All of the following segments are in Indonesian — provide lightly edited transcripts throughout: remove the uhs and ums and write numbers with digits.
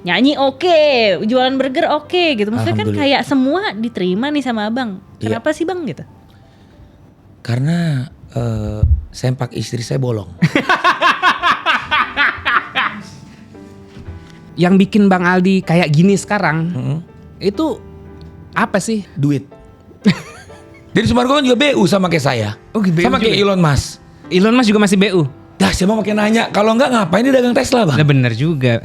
nyanyi oke, jualan burger oke gitu. Maksudnya kan kayak semua diterima nih sama abang. Kenapa sih bang gitu? Karena sempak istri saya bolong. Yang bikin Bang Aldi kayak gini sekarang itu apa sih? Duit. Jadi Sumargo kan juga BU sama kayak saya. Oh, BU sama juga. kayak Elon Musk. Elon Musk juga masih BU. Dah siapa makin nanya, kalau enggak ngapain dia dagang Tesla bang? Nah, bener juga.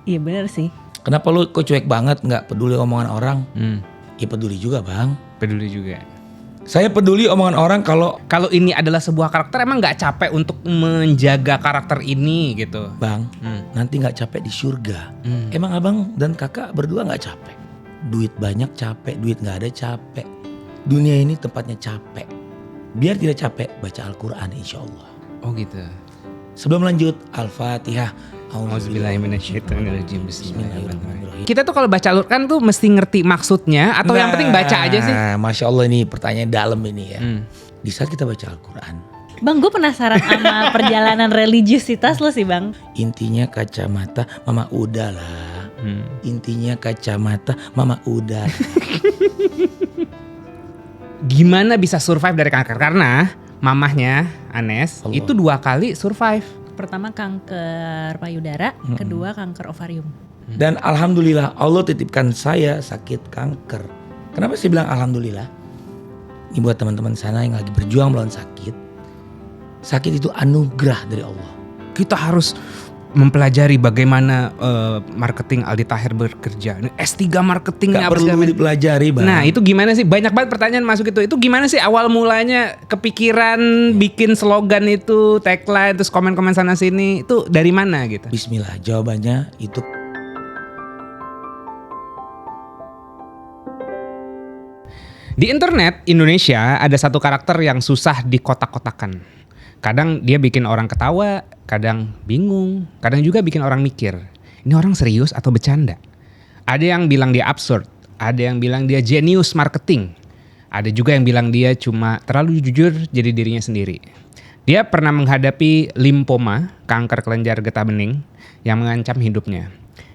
Iya bener sih. Kenapa lu kok cuek banget, nggak peduli omongan orang? Ya peduli juga bang. Peduli juga. Saya peduli omongan orang kalau ini adalah sebuah karakter, emang nggak capek untuk menjaga karakter ini gitu. bang, nanti nggak capek di surga. Emang abang dan kakak berdua nggak capek? Duit banyak capek, duit nggak ada capek. Dunia ini tempatnya capek. Biar tidak capek, baca Al-Quran insya Allah. Oh gitu. Sebelum lanjut, Al-Fatihah. Auzubillahiminasyaitonirrajim. Bismillahirrahmanirrahim. Kita tuh kalau baca Al-Quran tuh mesti ngerti maksudnya atau yang penting baca aja sih? Masya Allah ini pertanyaan dalam ini ya. Di saat kita baca Al-Quran, Bang, gue penasaran sama perjalanan religiusitas lo sih bang. intinya kacamata mama udah lah. Intinya kacamata mama udah. Gimana bisa survive dari kanker? Karena mamahnya Anes itu 2 kali survive. Pertama kanker payudara, kedua kanker ovarium. Dan alhamdulillah Allah titipkan saya sakit kanker. Kenapa saya bilang alhamdulillah? Ini buat teman-teman sana yang lagi berjuang melawan sakit. Sakit itu anugerah dari Allah. Kita harus mempelajari bagaimana marketing Aldi Taher bekerja. S3 marketing Gak apa perlu segala macam. dipelajari bang. Nah itu gimana sih? Banyak banget pertanyaan masuk itu. Itu gimana sih awal mulanya kepikiran bikin slogan itu, tagline, terus komen-komen sana sini. Itu dari mana gitu? Bismillah, jawabannya itu. Di internet Indonesia ada satu karakter yang susah dikotak-kotakan. Kadang dia bikin orang ketawa, kadang bingung, kadang juga bikin orang mikir. Ini orang serius atau bercanda? Ada yang bilang dia absurd, ada yang bilang dia genius marketing. Ada juga yang bilang dia cuma terlalu jujur jadi dirinya sendiri. Dia pernah menghadapi limfoma, kanker kelenjar getah bening yang mengancam hidupnya.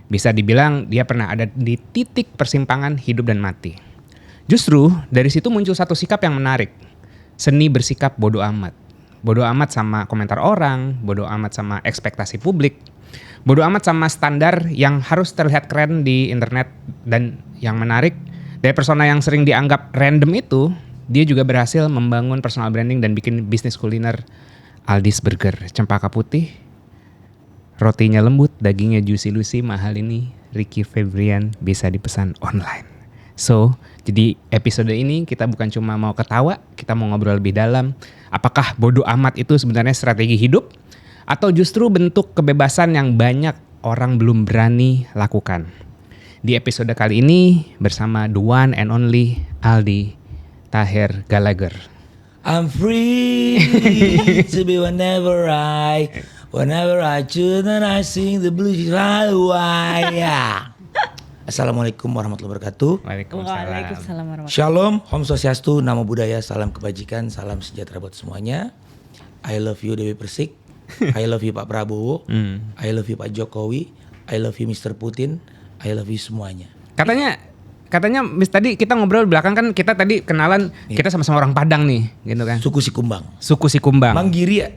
Bisa dibilang dia pernah ada di titik persimpangan hidup dan mati. Justru dari situ muncul satu sikap yang menarik. Seni bersikap bodo amat. Bodo amat sama komentar orang, bodo amat sama ekspektasi publik, bodo amat sama standar yang harus terlihat keren di internet. Dan yang menarik, dari persona yang sering dianggap random itu, dia juga berhasil membangun personal branding dan bikin bisnis kuliner Aldi's Burger. Cempaka putih, rotinya lembut, dagingnya juicy-lucy, mahal ini Ricky Febrian, bisa dipesan online. So, jadi episode ini kita bukan cuma mau ketawa, kita mau ngobrol lebih dalam. Apakah bodo amat itu sebenarnya strategi hidup? Atau justru bentuk kebebasan yang banyak orang belum berani lakukan? Di episode kali ini bersama the one and only Aldi Taher Gallagher. I'm free to be whenever I choose and I sing the blues right away. Yeah. Assalamualaikum warahmatullahi wabarakatuh. Waalaikumsalam warahmatullahi. Shalom, Om Swastiastu, Namo Buddhaya, salam kebajikan, salam sejahtera buat semuanya. I love you Dewi Persik, I love you Pak Prabowo, I love you Pak Jokowi, I love you Mr. Putin, I love you semuanya. Katanya tadi kita ngobrol belakang kan kita tadi kenalan kita sama-sama orang Padang nih, gitu kan. Suku Sikumbang. Suku Sikumbang. Manggiria.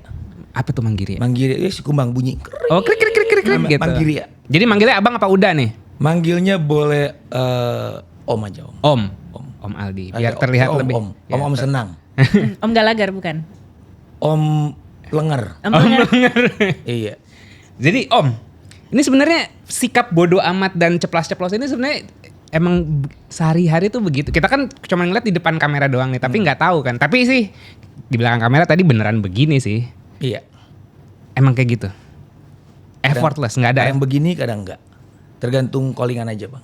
Apa tuh Manggiria? Manggiria Sikumbang bunyi. Oh, krik gitu. Manggiria. Jadi manggilnya abang apa udah nih? Manggilnya boleh Om aja Om. Om Aldi. Biar terlihat lebih. Om senang. Om Gallagher bukan? Om Lenger. Om Lenger. Iya. Jadi Om, ini sebenarnya sikap bodo amat dan ceplas-ceplos ini sebenarnya emang sehari-hari tuh begitu. Kita kan cuma ngeliat di depan kamera doang nih, tapi nggak tahu kan. Tapi sih di belakang kamera tadi beneran begini sih. Iya. Emang kayak gitu. Effortless, nggak ada. Kadang begini, kadang enggak. Tergantung callingan aja bang.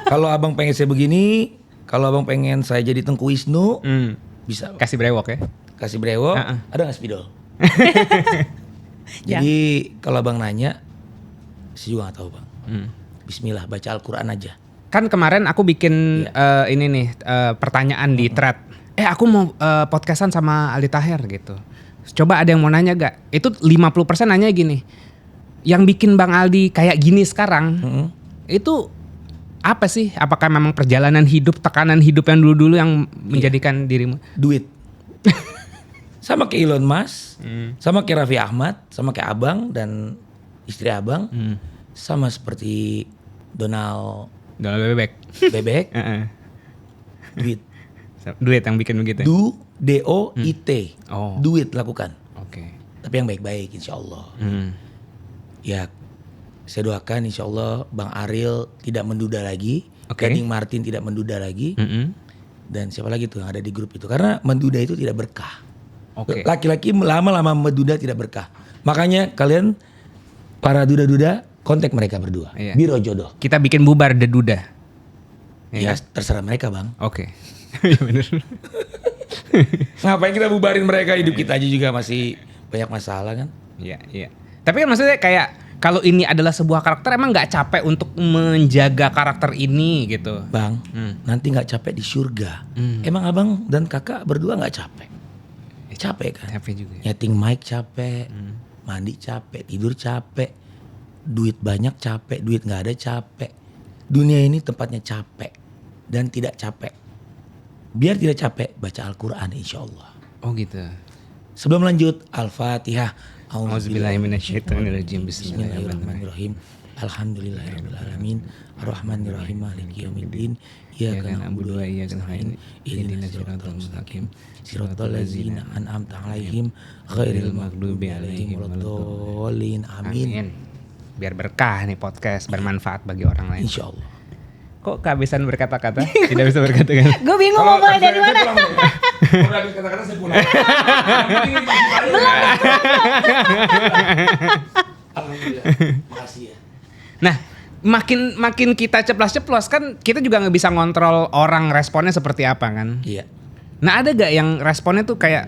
Kalau abang pengen saya begini, kalau abang pengen saya jadi Tengku Wisnu, bisa. Kasih brewok ya. Kasih brewok, ada nggak spidol? Ya. Jadi kalau abang nanya, saya juga nggak tahu bang. Bismillah, baca Al-Quran aja. Kan kemarin aku bikin ini nih pertanyaan di thread. Aku mau podcastan sama Aldi Taher gitu. Coba ada yang mau nanya gak? Itu 50% nanya gini. yang bikin Bang Aldi kayak gini sekarang itu apa sih? Apakah memang perjalanan hidup, tekanan hidup yang dulu-dulu yang menjadikan dirimu? Duit. Sama kayak Elon Musk, sama kayak Raffi Ahmad, sama kayak abang dan istri abang, sama seperti Donald Bebek, duit. Duit yang bikin begitu. DOIT. Duit lakukan. Oke. Tapi yang baik-baik insya Allah. Ya saya doakan insya Allah Bang Ariel tidak menduda lagi. Gading Martin tidak menduda lagi. Dan siapa lagi tuh yang ada di grup itu. Karena menduda itu tidak berkah. Laki-laki lama-lama menduda tidak berkah. Makanya kalian para duda-duda kontak mereka berdua. Biro jodoh. Kita bikin bubar deduda. Ya terserah mereka Bang. Oke. Iya bener. Ngapain kita bubarin mereka, hidup kita aja juga masih banyak masalah kan. Iya. Tapi kan maksudnya kayak kalau ini adalah sebuah karakter emang gak capek untuk menjaga karakter ini gitu. Bang, nanti gak capek di surga. Emang abang dan kakak berdua gak capek? Capek kan? Capek juga. Nyeting mic capek, mandi capek, tidur capek, duit banyak capek, duit gak ada capek. Dunia ini tempatnya capek dan tidak capek. Biar tidak capek, baca Al-Quran insya Allah. Oh gitu. Sebelum lanjut, Al-Fatihah. Auzubillahiminasyaitonirrajim. Bismillahirrahmanirrahim. Alhamdulillahirrahmanirrahim. Ar-Rahmanirrahim. Maliki yaumiddin. Iyyaka na'budu wa iyyaka nasta'in. Ihdinas siratal mustaqim. Siratal ladzina an'amta 'alaihim ghairil maghdubi 'alaihim waladdallin. Amin. Biar berkah nih podcast, bermanfaat bagi orang lain. Insyaallah. Kok kehabisan berkata-kata? Tidak bisa berkata-kata. Gue bingung mau mulai dari mana. Kalau habis kata-kata saya pulang. Alhamdulillah. Makasih ya. Nah, makin kita ceplas-ceplos kan kita juga nggak bisa ngontrol orang responnya seperti apa kan. Iya. Nah ada gak yang responnya tuh kayak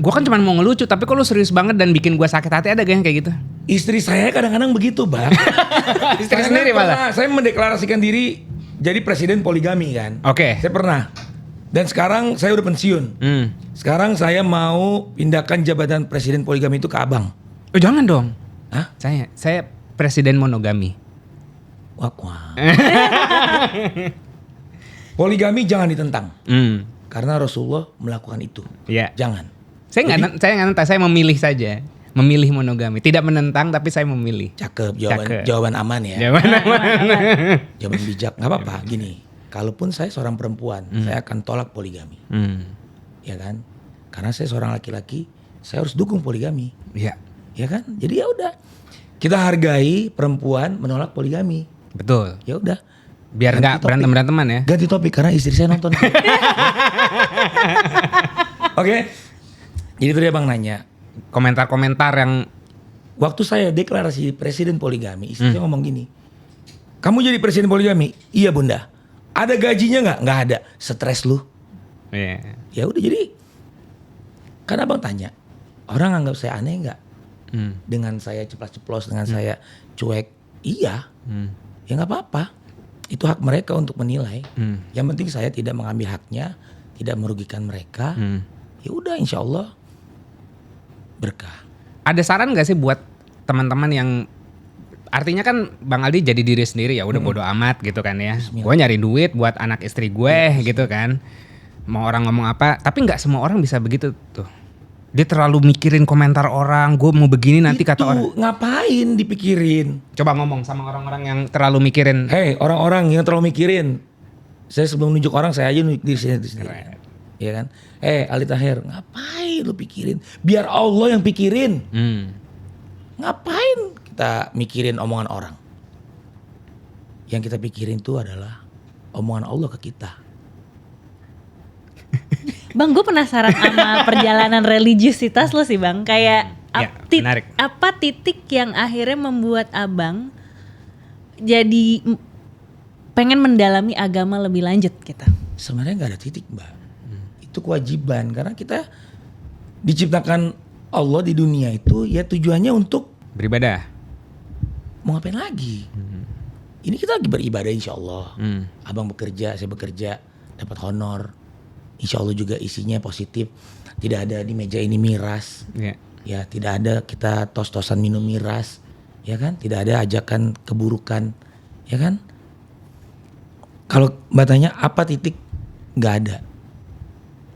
gue kan cuma mau ngelucu tapi kok lu serius banget dan bikin gue sakit hati, ada gak yang kayak gitu? Istri saya kadang-kadang begitu Bang. Istri sendiri malah? Saya mendeklarasikan diri jadi presiden poligami kan. Oke. Saya pernah. Dan sekarang saya udah pensiun. Sekarang saya mau pindahkan jabatan presiden poligami itu ke abang. Oh jangan dong. Hah? Saya presiden monogami. Wah. Poligami jangan ditentang. Karena Rasulullah melakukan itu. Iya. Jangan. Saya nggak nentang, saya memilih saja. Memilih monogami. Tidak menentang tapi saya memilih. Cakep, jawaban aman ya. Jawaban bijak. Gak apa-apa gini. Kalaupun saya seorang perempuan, saya akan tolak poligami. Ya kan? Karena saya seorang laki-laki, saya harus dukung poligami. Iya. Ya kan? Jadi ya udah. Kita hargai perempuan menolak poligami. Betul. Ya udah. Biar nggak berantem-beranteman ya. Ganti topik karena istri saya nonton. Oke. Jadi tadi Abang nanya. Komentar-komentar yang Waktu saya deklarasi presiden poligami, istri saya ngomong gini. Kamu jadi presiden poligami? Iya bunda. Ada gajinya nggak? Nggak ada. Stres lu. Ya udah jadi. Kan abang tanya. Orang anggap saya aneh nggak? Dengan saya ceplas-ceplos, dengan saya cuek. Iya. Ya nggak apa-apa. Itu hak mereka untuk menilai. Yang penting saya tidak mengambil haknya, tidak merugikan mereka. Ya udah, insya Allah berkah. Ada saran gak sih buat teman-teman yang artinya kan Bang Aldi jadi diri sendiri ya udah bodo amat gitu kan ya. Gue nyari duit buat anak istri gue gitu kan. Mau orang ngomong apa, tapi nggak semua orang bisa begitu tuh. Dia terlalu mikirin komentar orang, gue mau begini nanti kata orang. Ngapain dipikirin? Coba ngomong sama orang-orang yang terlalu mikirin. Hei orang-orang yang terlalu mikirin. Saya sebelum nunjuk orang saya aja nunjuk diri sendiri. Ya kan? Ali Tahir, ngapain lu pikirin? Biar Allah yang pikirin. Ngapain kita mikirin omongan orang? Yang kita pikirin itu adalah omongan Allah ke kita. Bang, gue penasaran sama perjalanan religiusitas lo sih Bang. Kayak apa titik yang akhirnya membuat abang jadi pengen mendalami agama lebih lanjut gitu? Sebenarnya gak ada titik Mbak. Itu kewajiban karena kita diciptakan Allah di dunia itu ya tujuannya untuk beribadah. Mau ngapain lagi? Ini kita lagi beribadah insya Allah. Abang bekerja, saya bekerja, dapat honor. Insya Allah juga isinya positif. Tidak ada di meja ini miras. Ya tidak ada kita tos-tosan minum miras. ya kan? Tidak ada ajakan keburukan, ya kan? Kalau Mbak tanya apa titik, nggak ada.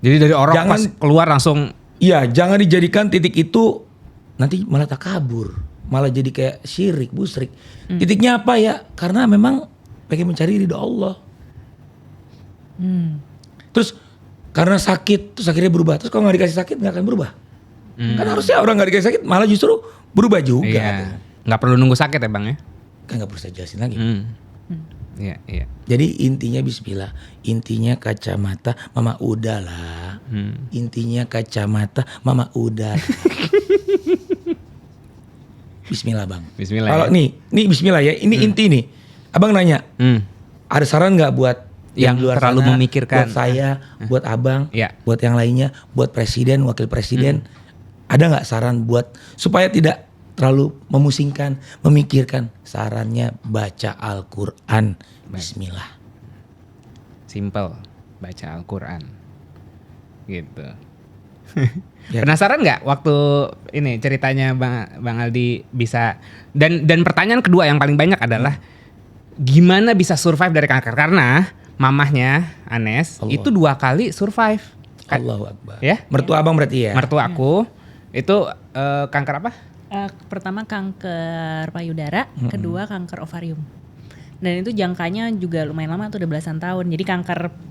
Jadi dari orang pas keluar langsung. Iya, jangan dijadikan titik itu nanti malah takabur, malah jadi kayak syirik, musyrik. Titiknya apa ya? Karena memang pengen mencari ridho Allah. Terus karena sakit, terus akhirnya berubah. Terus kalau nggak dikasih sakit nggak akan berubah. Kan harusnya orang nggak dikasih sakit malah justru berubah juga. Iya. Nggak perlu nunggu sakit ya Bang ya? Kan nggak perlu saya jelasin lagi. Iya, iya. Jadi intinya bismillah. Intinya kacamata, mama udahlah. Intinya kacamata, mama udah. Bismillah Bang. Bismillah. Kalau nih bismillah ya. Ini inti nih. Abang nanya, ada saran nggak buat yang luar terlalu sana, memikirkan, buat saya, buat abang, Ya. buat yang lainnya, buat presiden, wakil presiden, ada nggak saran buat supaya tidak terlalu memusingkan, memikirkan? Sarannya baca Al-Quran. Bismillah. Simple, baca Al-Quran, gitu. Ya. Penasaran nggak waktu ini ceritanya Bang Aldi bisa dan pertanyaan kedua yang paling banyak adalah gimana bisa survive dari kanker, karena mamahnya Anes Allah. itu 2 kali survive. Allahu Akbar. Ya? Mertua abang berarti ya? Mertua aku itu kanker apa? Pertama kanker payudara, kedua kanker ovarium. Dan itu jangkanya juga lumayan lama tuh, udah belasan tahun. Jadi kanker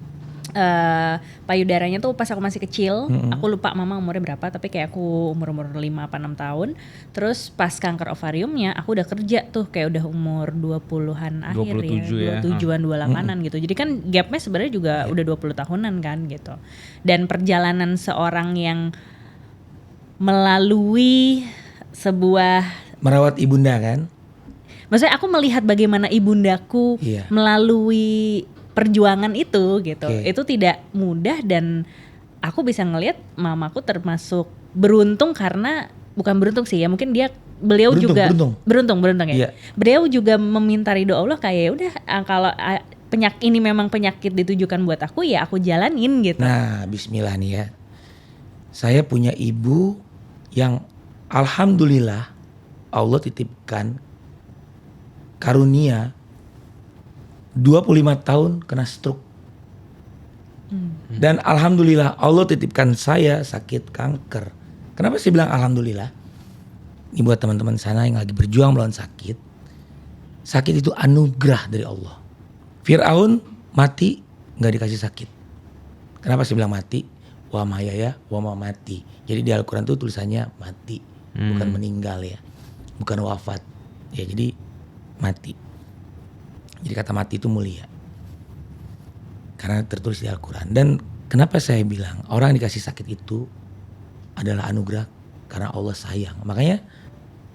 payudaranya tuh pas aku masih kecil, aku lupa mama umurnya berapa, tapi kayak aku umur 5 apa 6 tahun. Terus pas kanker ovariumnya aku udah kerja tuh kayak udah umur 20-an akhir 27 ya. 27-an 28-an gitu. Jadi kan gapnya sebenarnya juga udah 20 tahunan kan gitu. Dan perjalanan seorang yang melalui sebuah, Merawat ibunda kan? maksudnya aku melihat bagaimana ibundaku Iya. melalui perjuangan itu gitu. Oke. Itu tidak mudah dan aku bisa ngelihat mamaku termasuk beruntung, karena bukan beruntung sih ya, mungkin beliau juga beruntung ya. Iya. Beliau juga meminta ridho Allah kayak udah kalau ini memang penyakit ditujukan buat aku ya aku jalanin gitu. Nah bismillah nih ya. Saya punya ibu yang alhamdulillah Allah titipkan karunia 25 tahun kena stroke. Dan alhamdulillah Allah titipkan saya sakit kanker. Kenapa saya bilang alhamdulillah? Ini buat teman-teman sana yang lagi berjuang melawan sakit. Sakit itu anugerah dari Allah. Fir'aun mati gak dikasih sakit. Kenapa saya bilang mati? Wa mahayaya wa mamati. Jadi di Al-Quran itu tulisannya mati, bukan meninggal ya, bukan wafat. Ya jadi mati. Jadi kata mati itu mulia. Karena tertulis di Al-Quran. Dan kenapa saya bilang orang yang dikasih sakit itu adalah anugerah, karena Allah sayang. Makanya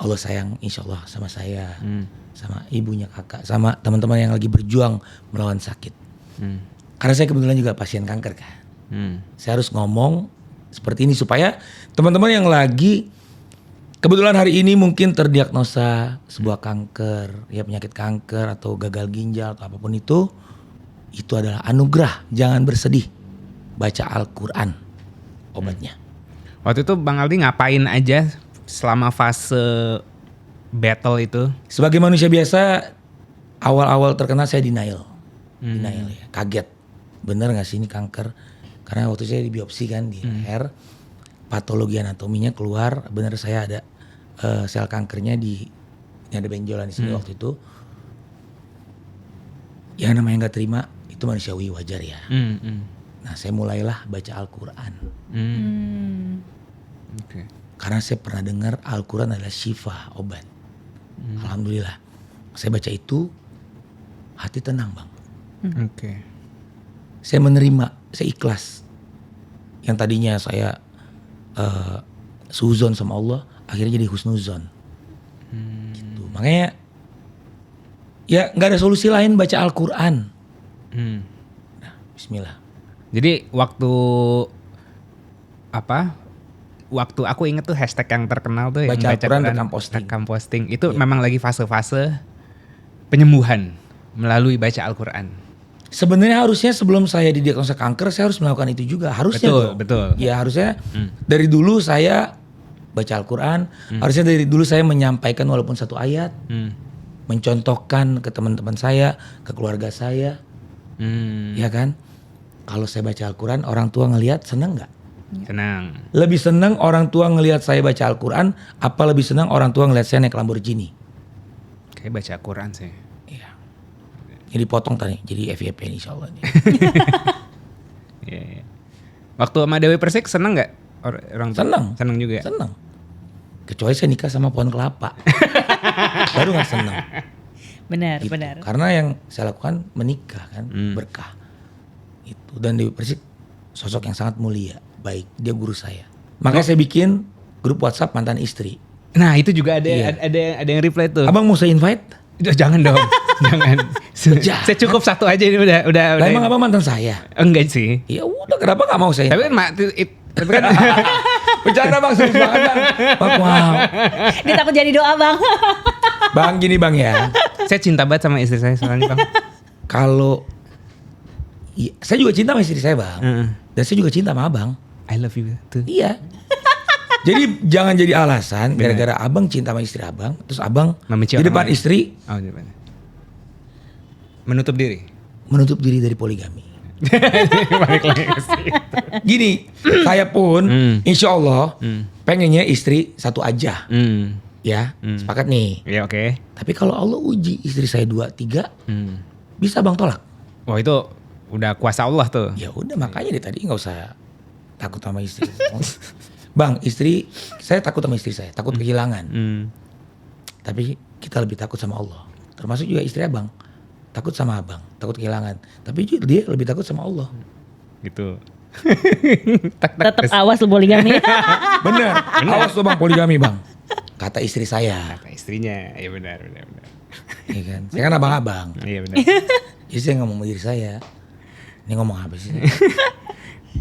Allah sayang insya Allah sama saya, sama ibunya kakak, sama teman-teman yang lagi berjuang melawan sakit. Karena saya kebetulan juga pasien kanker kan. Saya harus ngomong seperti ini supaya teman-teman yang lagi kebetulan hari ini mungkin terdiagnosa sebuah kanker, ya penyakit kanker atau gagal ginjal atau apapun itu adalah anugerah. Jangan bersedih. Baca Al-Quran obatnya. Waktu itu Bang Aldi ngapain aja selama fase battle itu? Sebagai manusia biasa, awal-awal terkena saya denial ya, kaget. Bener gak sih ini kanker? Karena waktu saya di biopsi kan di leher, patologi anatominya keluar, bener saya ada sel kankernya ini ada benjolan di sini waktu itu. Ya namanya nggak terima itu manusiawi, wajar ya. Nah saya mulailah baca Al-Quran. Okay. Karena saya pernah dengar Al-Quran adalah syifa, obat. Alhamdulillah. Saya baca itu, hati tenang Bang. Okay. Saya menerima, saya ikhlas. Yang tadinya saya suzon sama Allah, akhirnya jadi husnuzon. Gitu. Makanya ya nggak ada solusi lain baca Al-Quran. Nah, bismillah. Jadi waktu aku inget tuh hashtag yang terkenal tuh, Baca yang Al-Quran rekam posting. Itu memang lagi fase-fase penyembuhan melalui baca Al-Quran. Sebenarnya harusnya sebelum saya didiagnosa kanker saya harus melakukan itu juga, harusnya. Betul. Ya harusnya dari dulu saya baca Al-Quran. Harusnya dari dulu saya menyampaikan walaupun satu ayat. Mencontohkan ke teman-teman saya, ke keluarga saya. Ya kan? Kalau saya baca Al-Quran, orang tua ngelihat senang gak? Senang. Lebih senang orang tua ngelihat saya baca Al-Quran, apa lebih senang orang tua ngelihat saya naik Lamborghini? Kayak baca Al-Quran sih. Iya. Jadi potong tadi, jadi FYP insya Allah. Iya. Waktu sama Dewi Persik seneng gak? Orang tua? Seneng. Seneng juga? Senang. Kecuali saya nikah sama pohon kelapa. Baru gak senang. Benar, Gitu. benar. Karena yang saya lakukan menikah kan, berkah. Itu. Dan Dewi Persik sosok yang sangat mulia, baik. Dia guru saya. Makanya saya bikin grup WhatsApp mantan istri. Nah itu juga ada Iya. ada yang reply tuh. Abang mau saya invite? Jangan dong, jangan. Saya cukup satu aja ini udah. Lah emang abang mantan saya? Enggak sih. Ya udah, kenapa gak mau saya Tapi invite? kan tapi kan Bercanda bang, serius banget bang. Bang, wow. Dia takut jadi doa bang. Bang gini bang ya. saya cinta banget sama istri saya soalnya bang. Kalau saya juga cinta sama istri saya bang. Dan saya juga cinta sama abang. I love you tuh. Iya. Jadi jangan jadi alasan gara-gara abang cinta sama istri abang, terus abang Membenci di orang depan lain. istri Oh di depan. Menutup diri. menutup diri dari poligami. Balik lagi ke situ. Gini, saya pun insya Allah pengennya istri satu aja. Ya, sepakat nih. Ya oke. Tapi kalau Allah uji istri saya 2, 3, bisa bang tolak. Wah itu udah kuasa Allah tuh. Ya udah, makanya dari tadi nggak usah takut sama istri. Bang, istri saya takut sama istri saya, takut kehilangan. Tapi kita lebih takut sama Allah. Termasuk juga istri abang, takut sama abang, takut kehilangan. Tapi dia lebih takut sama Allah. Gitu. Tetap awas lu poligami. Bener. Awas tuh bang, poligami bang. Kata istri saya. Kata istrinya, ya benar. Iya kan? Saya kan abang-abang. Iya benar. Jadi saya ngomong sama diri saya. Ini ngomong apa sih?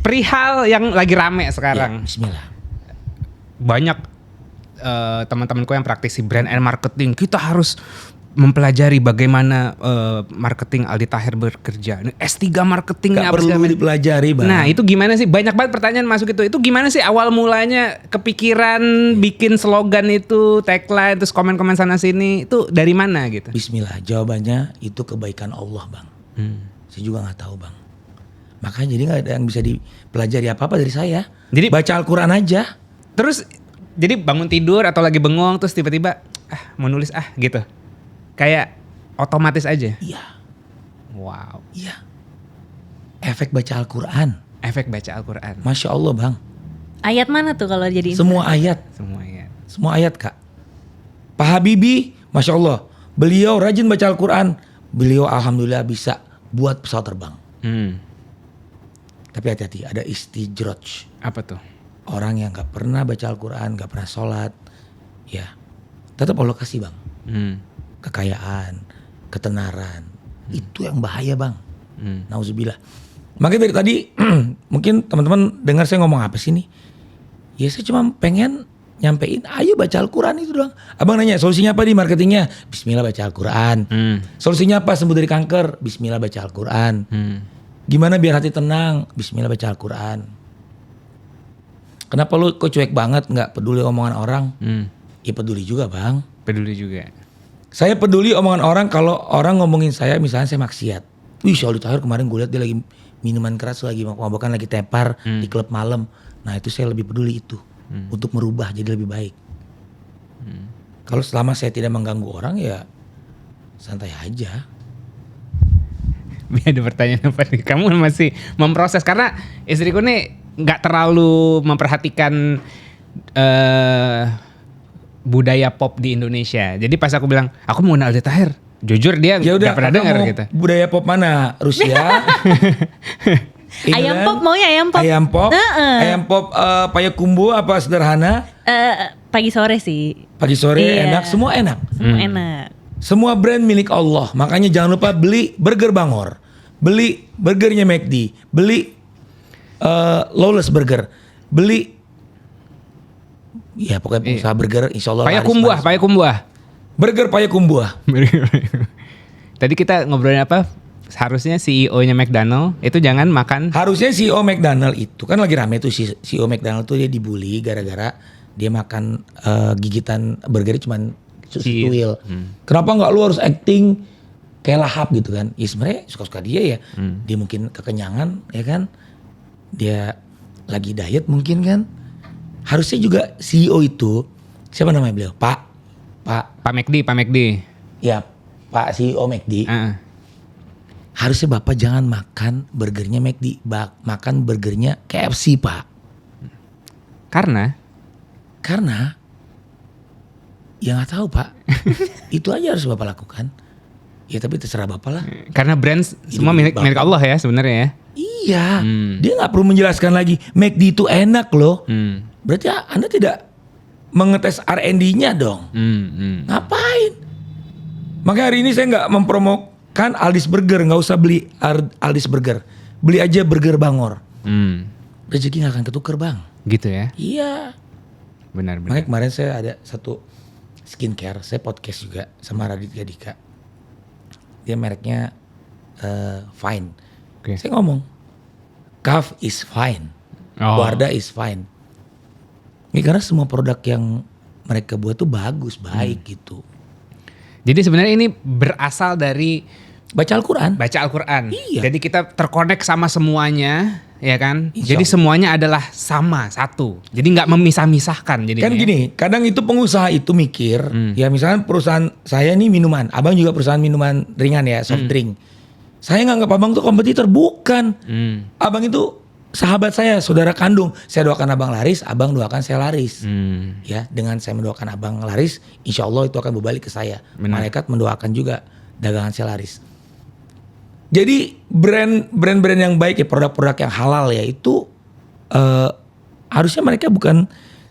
Perihal yang lagi rame sekarang. Ya, bismillah. Banyak teman-temanku yang praktisi brand and marketing. Kita harus mempelajari bagaimana marketing Aldi Taher bekerja. Ini S3 marketingnya Gak apa segala perlu macam. dipelajari bang. Nah itu gimana sih? Banyak banget pertanyaan masuk itu. Itu gimana sih awal mulanya kepikiran bikin slogan itu, tagline, terus komen-komen sana sini. Itu dari mana gitu? Bismillah, jawabannya itu kebaikan Allah bang. Saya juga gak tahu bang. Makanya jadi gak ada yang bisa dipelajari apa-apa dari saya. Jadi Baca Al-Quran aja. terus jadi bangun tidur atau lagi bengong terus tiba-tiba mau nulis gitu. Kayak otomatis aja. Iya. Wow. Iya. Efek baca Al-Quran. Efek baca Al-Quran. Masya Allah bang. Ayat mana tuh kalau jadi Semua ayat. Semua ya. Semua ayat kak. Pak Habibie, Masya Allah. Beliau rajin baca Al-Quran. Beliau alhamdulillah bisa buat pesawat terbang. Tapi hati-hati, ada istijroj. Apa tuh? Orang yang gak pernah baca Al-Quran, gak pernah sholat. Ya, tetap Allah kasih bang. Kekayaan, ketenaran. Itu yang bahaya bang. Nauzubillah. Makanya dari tadi mungkin teman-teman dengar saya ngomong apa sih nih? Ya saya cuma pengen nyampein, ayo baca Al-Quran itu doang. Abang nanya solusinya apa di marketingnya? Bismillah baca Al-Quran. Solusinya apa sembuh dari kanker? Bismillah baca Al-Quran. Gimana biar hati tenang? Bismillah baca Al-Quran. Kenapa lu kok cuek banget gak peduli omongan orang? Ya peduli juga bang. Peduli juga. Saya peduli omongan orang kalau orang ngomongin saya misalnya saya maksiat. Wih Aldi Taher kemarin gue lihat dia lagi minuman keras, lagi mabok-mabokan, lagi tepar di klub malam. Nah itu saya lebih peduli itu. Untuk merubah jadi lebih baik. Kalau selama saya tidak mengganggu orang ya santai aja. Ada pertanyaan apa nih? Kamu masih memproses karena istriku nih nggak terlalu memperhatikan budaya pop di Indonesia. Jadi pas aku bilang aku mau kenal Aldi Taher, jujur dia nggak pernah dengar gitu. Budaya pop mana? Rusia? Ayam pop maunya ayam pop. Ayam pop? Ayam pop payakumbuh apa sederhana? Pagi sore sih. Pagi sore Iya. enak, semua enak. Semua enak. Semua brand milik Allah. Makanya jangan lupa beli burger Bangor. Beli burgernya McD. Beli Lawless Burger. Beli ya pokoknya pengusaha burger insya Allah Payakumbuh. Burger Payakumbuh. Tadi kita ngobrolin apa? Harusnya CEO-nya McDonald itu jangan makan. Harusnya CEO McDonald itu kan lagi rame tuh CEO McDonald tuh dia dibully gara-gara dia makan gigitan burgernya cuman secuil. Kenapa nggak lu harus acting kayak Lahap gitu kan? Ya sebenarnya suka-suka dia ya. Dia mungkin kekenyangan ya kan. Dia lagi diet mungkin kan. Harusnya juga CEO itu, siapa namanya beliau? Pak McD. Ya Pak CEO McD. Harusnya Bapak jangan makan burgernya McD, makan burgernya KFC Pak. Karena ya nggak tahu Pak. Itu aja harus Bapak lakukan. Ya tapi terserah Bapak lah. karena brand semua milik Allah ya sebenarnya ya. Iya, dia nggak perlu menjelaskan lagi. McD itu enak loh. Berarti Anda tidak mengetes R&D-nya dong. Ngapain? Makanya hari ini saya nggak mempromokan Aldis Burger, nggak usah beli Aldis Burger, beli aja burger Bangor. Rezeki nggak akan ketuker bang. Gitu ya. Iya. Benar. Makanya kemarin saya ada satu skincare, saya podcast juga sama Raditya Dika. Dia mereknya Fine. Oke. Saya ngomong, Kaf is fine, Wardah is fine. Ini karena semua produk yang mereka buat tuh bagus, baik gitu. Jadi sebenarnya ini berasal dari Baca Al-Quran. Iya. Jadi kita terkonek sama semuanya, ya kan? Insya Jadi Allah. semuanya adalah sama, satu. Jadi nggak memisah-misahkan. Jadi Kan gini, kadang itu pengusaha itu mikir, ya misalnya perusahaan saya nih minuman, abang juga perusahaan minuman ringan ya, soft drink. Saya nganggap abang tuh kompetitor, bukan. Abang itu sahabat saya, saudara kandung. Saya doakan abang laris, abang doakan saya laris. Ya, dengan saya mendoakan abang laris, insya Allah itu akan berbalik ke saya. Benar. Malaikat mendoakan juga dagangan saya laris. Jadi brand-brand yang baik ya, produk-produk yang halal ya itu harusnya mereka bukan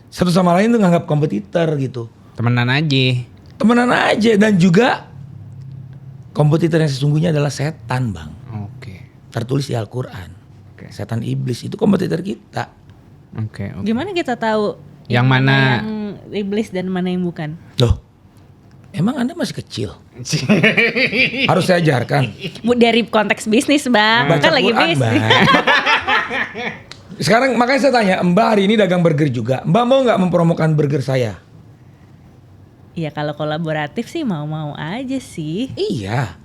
satu sama lain tuh nganggap kompetitor gitu. temenan aja. Dan juga kompetitor yang sesungguhnya adalah setan bang. Oke. Tertulis di Al-Quran. Oke. Setan iblis itu kompetitor kita. Oke. Gimana kita tahu Yang mana- yang iblis dan mana yang bukan? Loh, emang Anda masih kecil? Harus saya ajarkan. Dari konteks bisnis bang, Baca kan lagi Quran, bisnis. Mbak. Sekarang makanya saya tanya, Mbak hari ini dagang burger juga. Mbak mau nggak mempromokan burger saya? Iya kalau kolaboratif sih mau-mau aja sih. Iya.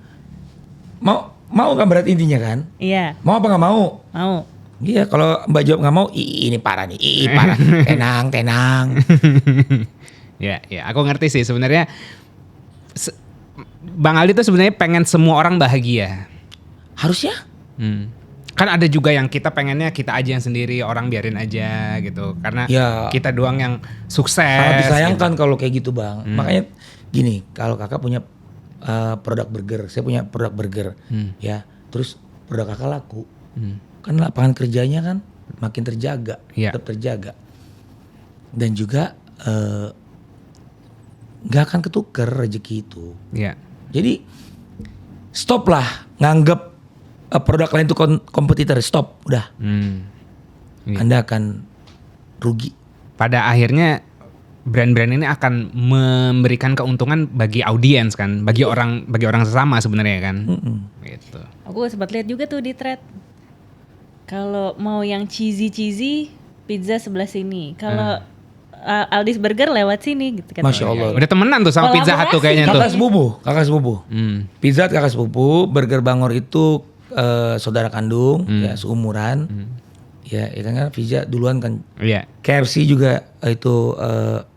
Mau kan berarti intinya kan? Iya, Mau apa nggak mau? mau. Iya, kalau Mbak jawab nggak mau, ini parah nih, parah. Tenang. Ya, aku ngerti sih sebenarnya. Bang Aldi tuh sebenarnya pengen semua orang bahagia. Harusnya. Kan ada juga yang kita pengennya kita aja yang sendiri, orang biarin aja gitu. Karena Ya. kita doang yang sukses. Sangat disayangkan gitu. kalau kayak gitu bang. Makanya gini, kalau kakak punya produk burger, saya punya produk burger, ya. Terus produk kakak laku, kan lapangan kerjanya kan makin terjaga, Iya. tetap terjaga. Dan juga nggak akan ketuker rezeki itu. Iya. Jadi stop lah nganggep produk lain itu kompetitor, stop, udah. Iya. Anda akan rugi. Pada akhirnya brand-brand ini akan memberikan keuntungan bagi audiens kan, bagi orang sesama sebenarnya kan. Gitu. Aku sempat lihat juga tuh di thread. Kalau mau yang cheesy, pizza sebelah sini. Kalau Aldis Burger lewat sini gitu kan. Masya Allah. Udah temenan tuh sama Pizza Hut tuh kayaknya tuh. Kakak sepupu. Pizza Hut kakak sepupu, Burger Bangor itu saudara kandung, ya seumuran. Ya, itu kan Pizza duluan kan. Iya. KFC juga itu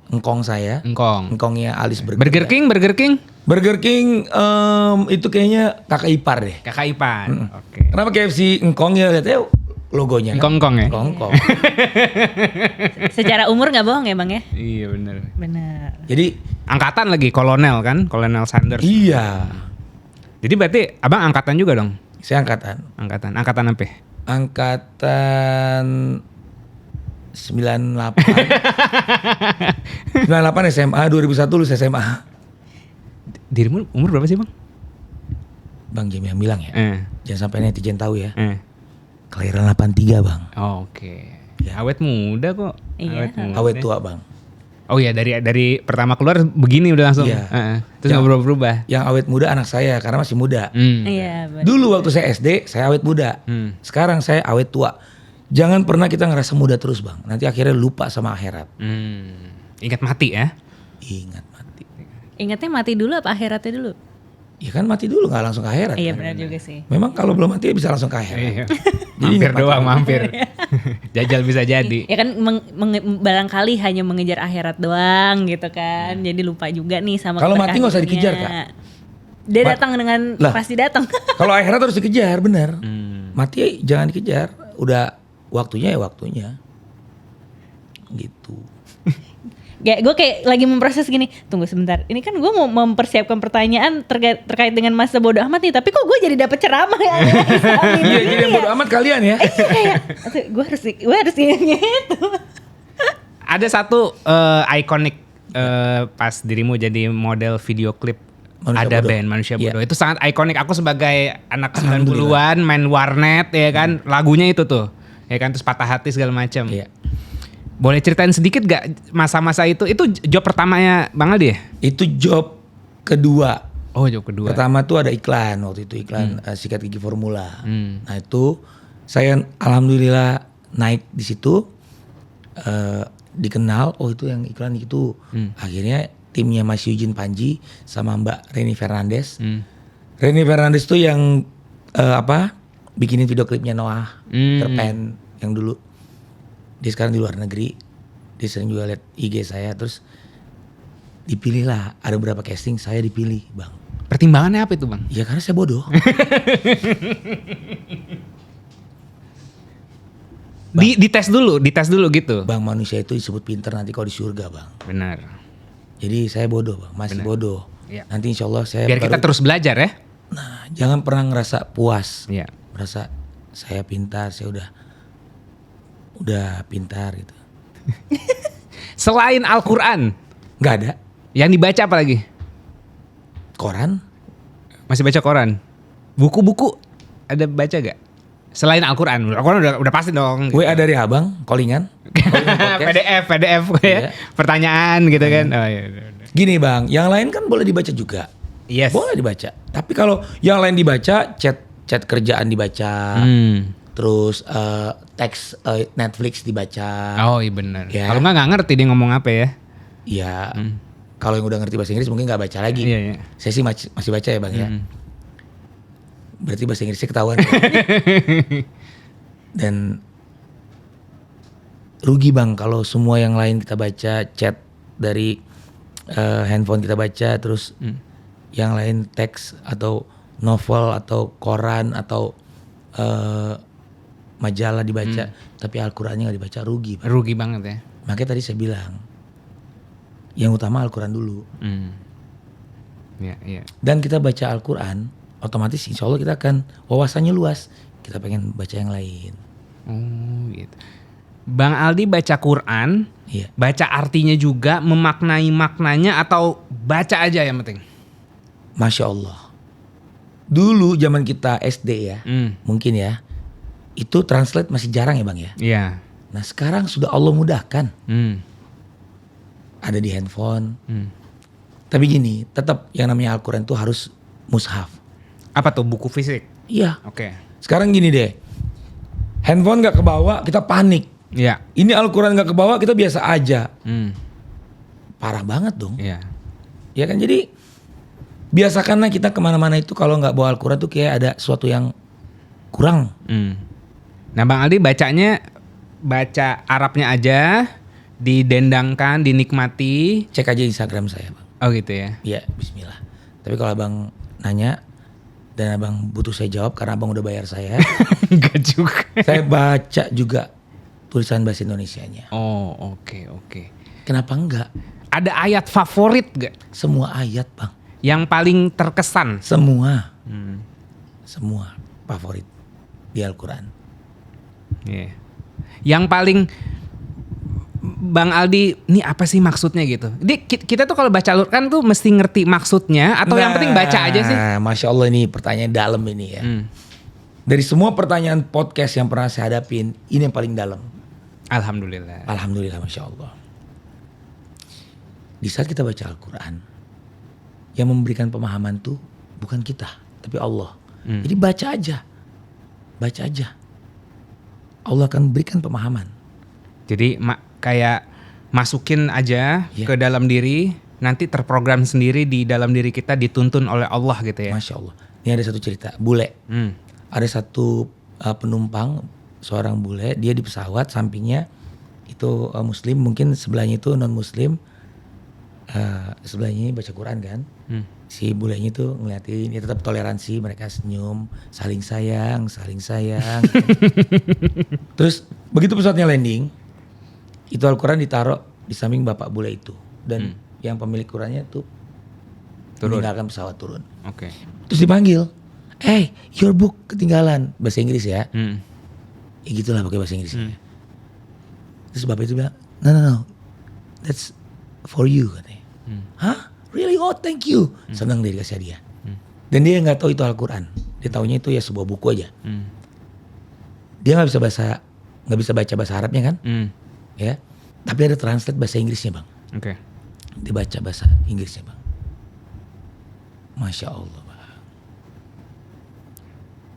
engkong saya. Engkong. Engkongnya Aldis Burger. Burger King. Burger King itu kayaknya kakak ipar deh. Kakak Ipan. Oke. Kenapa KFC engkongnya lihatnya logonya kan? Engkong ya. Engkong. Secara umur nggak bohong ya bang ya? Iya bener. Benar. Jadi Angkatan lagi kolonel kan, Kolonel Sanders. iya, Jadi berarti abang angkatan juga dong? saya angkatan. Angkatan apa? Angkatan 98. 98 SMA, 2001 lulus SMA. Dirimu umur berapa sih bang? Bang Jim yang bilang ya. Jangan sampai netizen tahu ya. Kelahiran 83 bang. Oke. Ya awet muda kok. Iya. Awet tua bang. Oh iya dari pertama keluar begini udah langsung. Iya. Terus nggak berubah-berubah. Yang awet muda anak saya karena masih muda. Iya benar. Dulu waktu saya SD saya awet muda. Sekarang saya awet tua. Jangan pernah kita ngerasa muda terus bang. Nanti akhirnya lupa sama akhirat. Ingat mati ya? Ingat mati. Ingatnya mati dulu apa akhiratnya dulu? Ya kan mati dulu gak langsung ke akhirat. Iya kan? benar juga sih. Memang kalau belum mati bisa langsung ke akhirat. Iya. Mampir doang, mampir. Jajal bisa jadi. Ya kan barangkali hanya mengejar akhirat doang gitu kan. Jadi lupa juga nih sama Kalau mati nggak usah keberkahannya. dikejar, Kak. Dia datang dengan pasti datang. Kalau akhirat harus dikejar, bener. Mati jangan dikejar. Udah waktunya ya waktunya. Gitu. Gue kayak lagi memproses gini. Tunggu sebentar. Ini kan gue mau mempersiapkan pertanyaan terkait dengan masa bodoh amat nih. Tapi kok gue jadi dapet ceramah ya? Iya jadi yang bodoh amat kalian ya. Gue harus gitu. Ada satu ikonik pas dirimu jadi model video klip. Ada Bodoh. band Manusia Bodoh. Itu sangat ikonik. Aku sebagai anak 90-an main warnet ya kan. Lagunya itu tuh. Ya kan terus Patah Hati segala macam. Iya. Boleh ceritain sedikit gak masa-masa itu? Itu job pertamanya Bang Aldi ya? Itu job kedua. Oh job kedua. Pertama tuh ada iklan. Waktu itu iklan sikat gigi formula. Nah itu saya alhamdulillah naik di situ. Dikenal. Oh itu yang iklan itu. Akhirnya timnya Mas Eugene Panji sama Mbak Reni Fernandes. Reni Fernandes tuh yang bikinin video klipnya Noah Terpen yang dulu. Dia sekarang di luar negeri. Dia sering juga lihat IG saya. Terus dipilih lah. Ada beberapa casting saya dipilih bang. Pertimbangannya apa itu bang? Ya karena saya bodoh. Dites dulu gitu. Bang manusia itu disebut pinter nanti kalau di surga bang. Benar. Jadi saya bodoh bang. Masih bodoh. Ya. Nanti insya Allah saya biar kita terus belajar ya. Nah jangan pernah ngerasa puas. Iya. Merasa saya pintar. Saya udah pintar gitu. Selain Al-Quran Gak ada. yang dibaca apa lagi? Koran. Masih baca koran? Buku-buku ada baca gak? Selain Al-Quran. Al-Quran udah pasti dong gitu. WA dari abang. Callingan. PDF ya. Pertanyaan gitu kan. Oh, iya. Gini bang. Yang lain kan boleh dibaca juga. Yes. Boleh dibaca. Tapi kalau yang lain dibaca, chat kerjaan dibaca, terus teks Netflix dibaca. Oh iya benar. Ya. Kalau nggak ngerti dia ngomong apa ya? Ya, kalau yang udah ngerti bahasa Inggris mungkin nggak baca lagi. Iya, iya. Saya sih masih baca ya bang ya. Berarti bahasa Inggrisnya ketahuan. Dan rugi bang kalau semua yang lain kita baca, chat dari handphone kita baca, terus yang lain teks atau novel atau koran atau majalah dibaca, tapi Al-Qurannya nggak dibaca, rugi bang. Rugi banget ya. Makanya tadi saya bilang yang utama Al-Quran dulu. Iya. Dan kita baca Al-Quran, otomatis insya Allah kita akan wawasannya luas. Kita pengen baca yang lain. Oh gitu. Bang Aldi baca Quran, Iya. baca artinya juga, memaknai maknanya atau baca aja yang penting? Masya Allah. Dulu zaman kita SD ya, mungkin ya, itu translate masih jarang ya bang ya. Iya. Nah sekarang sudah Allah mudahkan. Hmm. Ada di handphone. Tapi gini, tetap yang namanya Al-Quran itu harus mushaf. Apa tuh, buku fisik? Iya. Oke. Sekarang gini deh, handphone gak kebawa kita panik. Iya. Ini Al-Quran gak kebawa kita biasa aja. Parah banget dong. Iya. Ya kan, jadi biasakanlah kita kemana-mana itu kalau gak bawa Al-Quran tuh kayak ada sesuatu yang kurang. Nah Bang Aldi bacanya, baca Arabnya aja, didendangkan, dinikmati. Cek aja Instagram saya bang. Oh gitu ya. Iya, bismillah. Tapi kalau abang nanya dan abang butuh saya jawab karena abang udah bayar saya. Enggak juga. Saya baca juga tulisan bahasa Indonesianya. Oh oke. Kenapa enggak? Ada ayat favorit gak? Semua ayat bang. Yang paling terkesan? Semua. Semua favorit di Al-Quran. Yeah. Yang paling Bang Aldi, ini apa sih maksudnya gitu? Kita tuh kalau baca Al-Quran tuh mesti ngerti maksudnya atau yang penting baca aja sih? Masya Allah, ini pertanyaan dalam ini ya. Dari semua pertanyaan podcast yang pernah saya hadapin, ini yang paling dalam. Alhamdulillah. Alhamdulillah, Masya Allah. Di saat kita baca Al-Quran, yang memberikan pemahaman tuh bukan kita, tapi Allah. Jadi baca aja. Baca aja. Allah akan berikan pemahaman. Jadi kayak masukin aja ke dalam diri, nanti terprogram sendiri di dalam diri kita, dituntun oleh Allah gitu ya. Masya Allah. Ini ada satu cerita, bule. Ada satu penumpang, seorang bule, dia di pesawat, sampingnya itu muslim, mungkin sebelahnya itu non muslim, sebelahnya baca Quran kan. Si bulenya itu ngeliatin, ya tetap toleransi, mereka senyum, saling sayang. Terus begitu pesawatnya landing, itu Al-Quran ditaruh di samping bapak bule itu, dan yang pemilik Qurannya tuh meninggalkan pesawat, turun. Oke. Terus dipanggil, "Hey, your book ketinggalan," bahasa Inggris ya. Ya gitulah pakai bahasa Inggris. Terus bapak itu bilang, no, that's for you katanya. Hah? Really? Oh, thank you. Senang dia dikasih hadiah. Dan dia nggak tahu itu Al-Quran. Dia taunya itu ya sebuah buku aja. Dia nggak bisa baca bahasa Arabnya kan? Ya. Tapi ada translate bahasa Inggrisnya, Bang. Oke. Dia baca bahasa Inggrisnya, Bang. Masya Allah, Bang.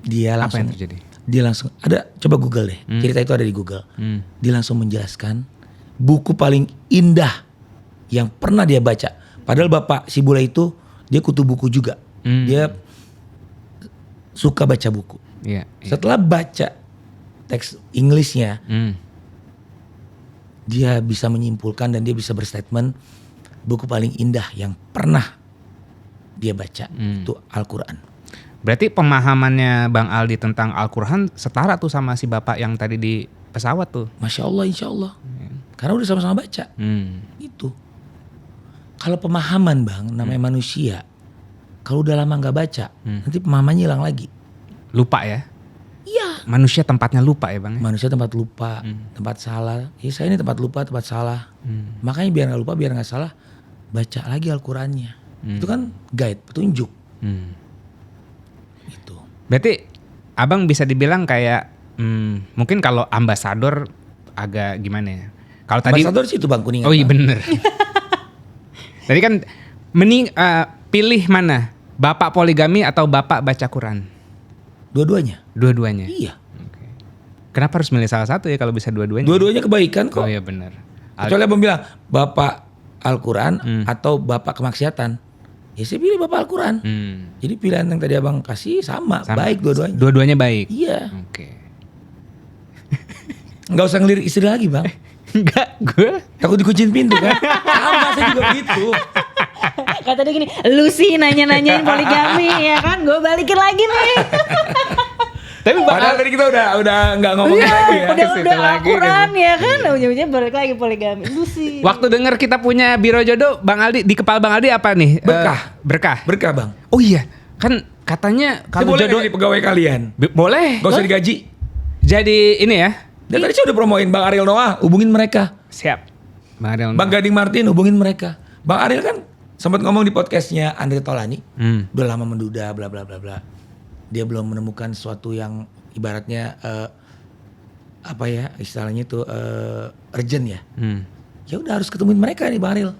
Dia Apa langsung. yang terjadi? Dia langsung ada, coba Google deh. Cerita itu ada di Google. Dia langsung menjelaskan buku paling indah yang pernah dia baca. Padahal bapak si bule itu dia kutu buku juga. Dia suka baca buku. Iya. Setelah baca teks Inggrisnya, dia bisa menyimpulkan dan dia bisa berstatement buku paling indah yang pernah dia baca itu Al-Quran. Berarti pemahamannya Bang Aldi tentang Al-Quran setara tuh sama si bapak yang tadi di pesawat tuh. Masya Allah, insya Allah. Karena udah sama-sama baca. Itu. Kalau pemahaman, Bang, namanya manusia, kalau udah lama nggak baca, nanti pemahamannya hilang lagi. Lupa ya? Iya. Manusia tempatnya lupa ya Bang? Manusia tempat lupa, tempat salah. Ya saya ini tempat lupa, tempat salah. Makanya biar nggak lupa, biar nggak salah, baca lagi Al-Qurannya. Itu kan guide, petunjuk. Itu. Berarti abang bisa dibilang kayak mungkin kalau ambasador agak gimana ya? Kalau tadi Ambasador situ Bang Kuningan. oh iya bener. Tadi kan pilih mana? Bapak poligami atau bapak baca Quran? Dua-duanya. Dua-duanya. Iya. Oke. Kenapa harus milih salah satu ya kalau bisa dua-duanya? Dua-duanya kebaikan kok. Oh iya benar. Kecuali abang bilang bapak Al-Quran atau bapak kemaksiatan, ya saya pilih bapak Al-Quran. Jadi pilihan yang tadi abang kasih sama. Baik dua-duanya. Dua-duanya baik. Iya. Oke. Nggak usah ngelirik istri lagi Bang. Enggak, gue Takut dikucin pintu kan. Sama saya juga begitu. Kata dia gini, lu sih nanya-nanyain poligami ya kan, gue balikin lagi nih. tapi Padahal tadi kita udah nggak ngomongin lagi ya. Udah lagi, Al-Quran ya kan, ujung-ujungnya balik lagi poligami. Lu sih. waktu denger kita punya biro jodoh, Bang Aldi di kepala Bang Aldi apa nih? Berkah. Berkah Bang. Oh iya, kan katanya Saya kalau boleh jodoh jadi pegawai kalian. boleh. Gak usah digaji. Jadi ini ya. Dan tadi saya udah promoin Bang Ariel Noah, hubungin mereka. Siap. Bang Ariel. Bang Gading Martin, hubungin mereka. Bang Ariel kan sempat ngomong di podcastnya Andre Tolani. Udah lama menduda, bla bla bla bla. Dia belum menemukan sesuatu yang ibaratnya apa ya istilahnya itu urgent ya. Ya udah harus ketemuin mereka nih Bang Ariel.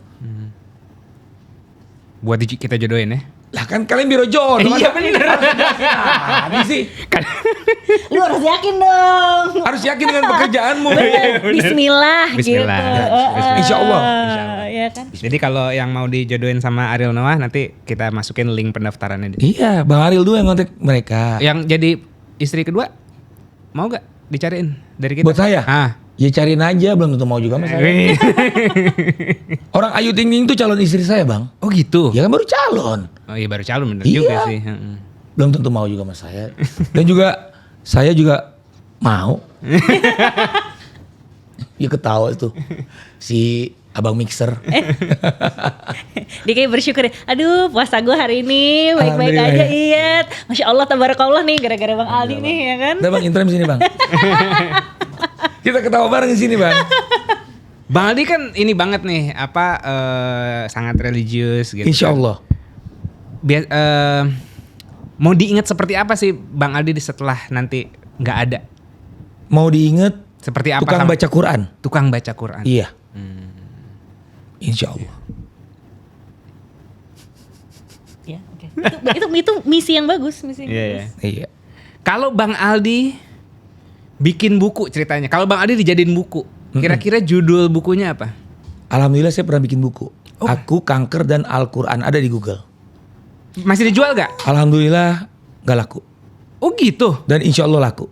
Buat kita jodohin ya. Lah kan kalian biro jodoh. Iya bener. Ini sih Lu harus yakin dong. harus yakin dengan pekerjaanmu. Bismillah, Bismillah. gitu. Insya Allah. Ya kan. Jadi kalau yang mau dijodohin sama Ariel Noah nanti kita masukin link pendaftarannya. Iya, Bang Ariel dulu yang ngontek mereka. Yang jadi istri kedua mau gak dicariin dari kita? Buat saya? Ah. Ya cariin aja, belum tentu mau juga mas saya. Orang Ayu Ting Ting tuh calon istri saya Bang. Oh gitu. Ya kan baru calon. Oh iya baru calon bener Iya. juga sih. Belum tentu mau juga mas saya. Dan juga saya juga mau. Ya ketawa tuh si abang mixer. Dia kayak bersyukur ya. Aduh puasa gue hari ini baik-baik aja. Iya. Masya Allah tabarakallah nih gara-gara Bang Aldi nih ya kan. Udah Bang interim sini Bang. Kita ketawa bareng di sini Bang. Bang Aldi kan ini banget nih apa sangat religius gitu. Insya Allah. Mau diingat seperti apa sih Bang Aldi setelah nanti nggak ada? Mau diinget Seperti apa? tukang baca Quran. Tukang baca Quran. Iya. Insya Allah. Ya, oke. Itu misi yang bagus, misi yang bagus. Iya. Iya. Kalau Bang Aldi bikin buku ceritanya. Kalau Bang Aldi dijadiin buku, kira-kira judul bukunya apa? Alhamdulillah saya pernah bikin buku. Aku, Kanker, dan Al-Quran, ada di Google. Masih dijual gak? Alhamdulillah gak laku. Oh gitu? Dan insya Allah laku.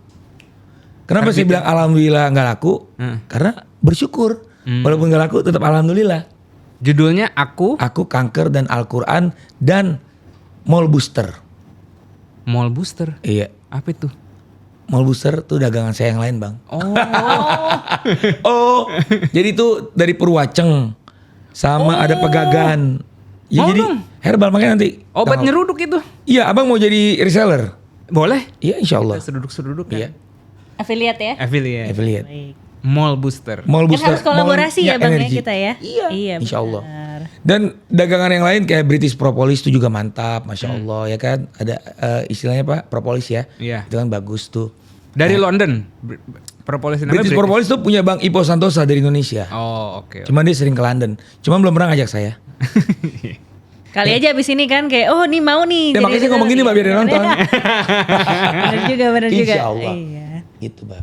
Kenapa saya bilang alhamdulillah gak laku? Karena bersyukur. Walaupun gak laku tetap alhamdulillah. Judulnya Aku, Kanker, dan Al-Quran, dan Mall Booster. Mall Booster? Iya. Apa itu? Mall Booster tuh dagangan saya yang lain, Bang. Oh. Jadi itu dari Purwaceng. Sama ada Pegagan. Ya Mau jadi dong. herbal, makanya nanti. Obat nyeruduk itu? Iya, abang mau jadi reseller? Boleh? Iya, insya Allah. Seduduk-seduduk Iya. kan? Affiliate ya? Affiliate. Affiliate. Baik. Mall Booster. Mall Kan Booster. harus kolaborasi Mall ya Bang Energy. ya kita ya? Iya, insya Allah. benar. Dan dagangan yang lain kayak British Propolis itu juga mantap, masya Allah ya kan. Ada istilahnya Pak, Propolis ya. Iya. Itu kan bagus tuh. Dari London. Propolis namanya British Propolis tuh punya Bang Ipo Santosa dari Indonesia. Oh, oke. Cuman dia sering ke London. Cuman belum pernah ngajak saya. Kali aja abis ini kan kayak oh nih mau nih. Ya makanya saya ngomong gini Mbak biar dia nonton. Benar juga. Insya Allah. Iya. Gitu Mbak.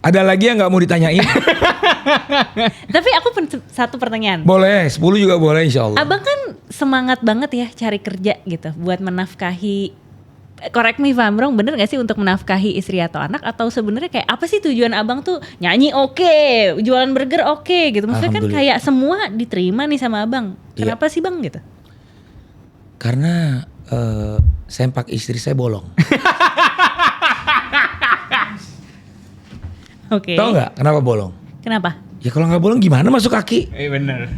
Ada lagi yang gak mau ditanyain? Tapi aku satu pertanyaan. Boleh, 10 juga boleh insya Allah. Abang kan semangat banget ya cari kerja gitu buat menafkahi. Correct me if I'm wrong, bener gak sih untuk menafkahi istri atau anak? Atau sebenarnya kayak apa sih tujuan abang tuh? Nyanyi oke, jualan burger oke gitu. Maksudnya kan kayak semua diterima nih sama abang. Kenapa sih bang gitu? Karena sempak istri saya bolong. Oke. Tahu nggak kenapa bolong? Kenapa? Ya kalau nggak bolong gimana masuk kaki? Bener.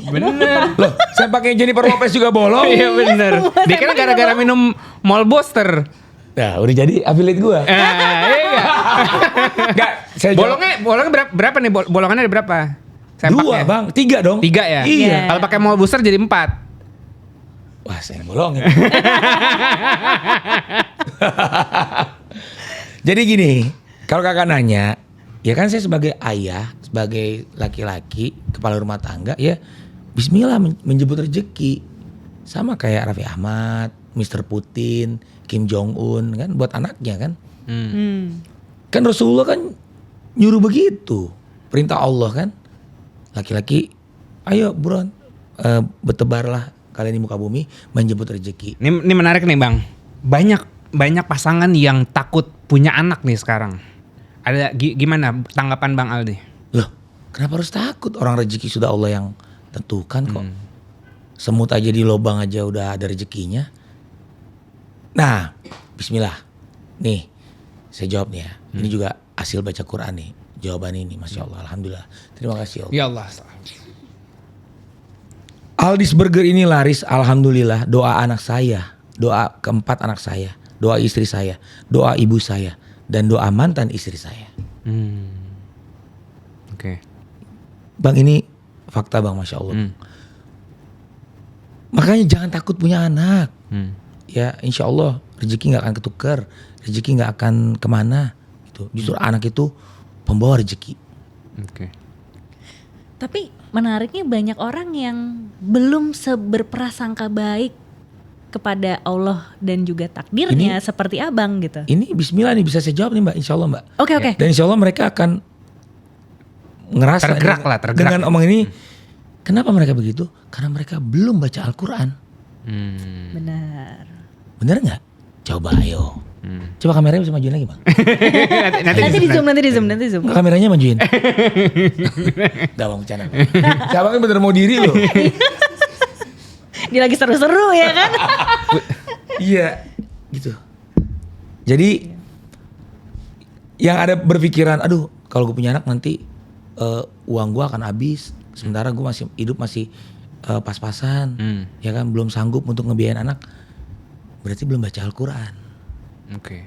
Bener. Loh, sempaknya Jennifer Lopez juga bolong. Iya bener. Dia kan gara-gara minum Mall Booster. Nah, udah jadi affiliate gua. Iya. Enggak, saya Bolongnya berapa nih? Bolongannya ada berapa? Sempaknya? 2 Bang, 3 dong. 3 ya? Iya. Kalau pakai Mall Booster jadi 4. Wah, saya bolongin. Jadi gini, kalau kakak nanya, ya kan saya sebagai ayah, sebagai laki-laki, kepala rumah tangga, ya bismillah menjemput rezeki. Sama kayak Raffi Ahmad, Mr. Putin, Kim Jong Un kan buat anaknya kan. Kan Rasulullah kan nyuruh begitu. Perintah Allah kan. Laki-laki, ayo buruan bertebarlah kalian di muka bumi menjemput rezeki. Ini menarik nih Bang. Banyak pasangan yang takut punya anak nih sekarang. Ada gimana tanggapan Bang Aldi? Loh, kenapa harus takut? Orang rezeki sudah Allah yang tentukan kok. Semut aja di lubang aja udah ada rezekinya. Nah, bismillah. Nih, saya jawab nih ya. Ini juga hasil baca Quran nih. Jawaban ini, Masya Allah. Alhamdulillah. Terima kasih Allah. Ya Allah. Aldi's Burger ini laris, alhamdulillah. Doa anak saya, doa keempat anak saya, doa istri saya, doa ibu saya, dan doa mantan istri saya. Oke. Bang, ini fakta Bang, Masya Allah. Makanya jangan takut punya anak. Ya insya Allah rezeki gak akan ketukar, rezeki gak akan kemana gitu. Justru anak itu pembawa rezeki. Oke. Tapi menariknya banyak orang yang belum berprasangka baik kepada Allah dan juga takdirnya seperti abang gitu. Ini bismillah nih bisa saya jawab nih Mbak, insya Allah Mbak. Oke. Dan insya Allah mereka akan ngerasa Tergerak. dengan omong ini. Kenapa mereka begitu? Karena mereka belum baca Al-Quran. Benar. Bener nggak? Coba ayo. Coba kameranya bisa majuin lagi Bang. Nanti di zoom. Nggak, kameranya majuin. Gak Bang, bercanda. Siapa kan bener mau diri loh. Dia lagi seru-seru ya kan? Iya, gitu. Jadi yang ada berpikiran, aduh kalau gue punya anak nanti uang gue akan habis. Sementara gue masih hidup masih pas-pasan, ya kan belum sanggup untuk ngebiayain anak. Berarti belum baca Al-Quran. Oke.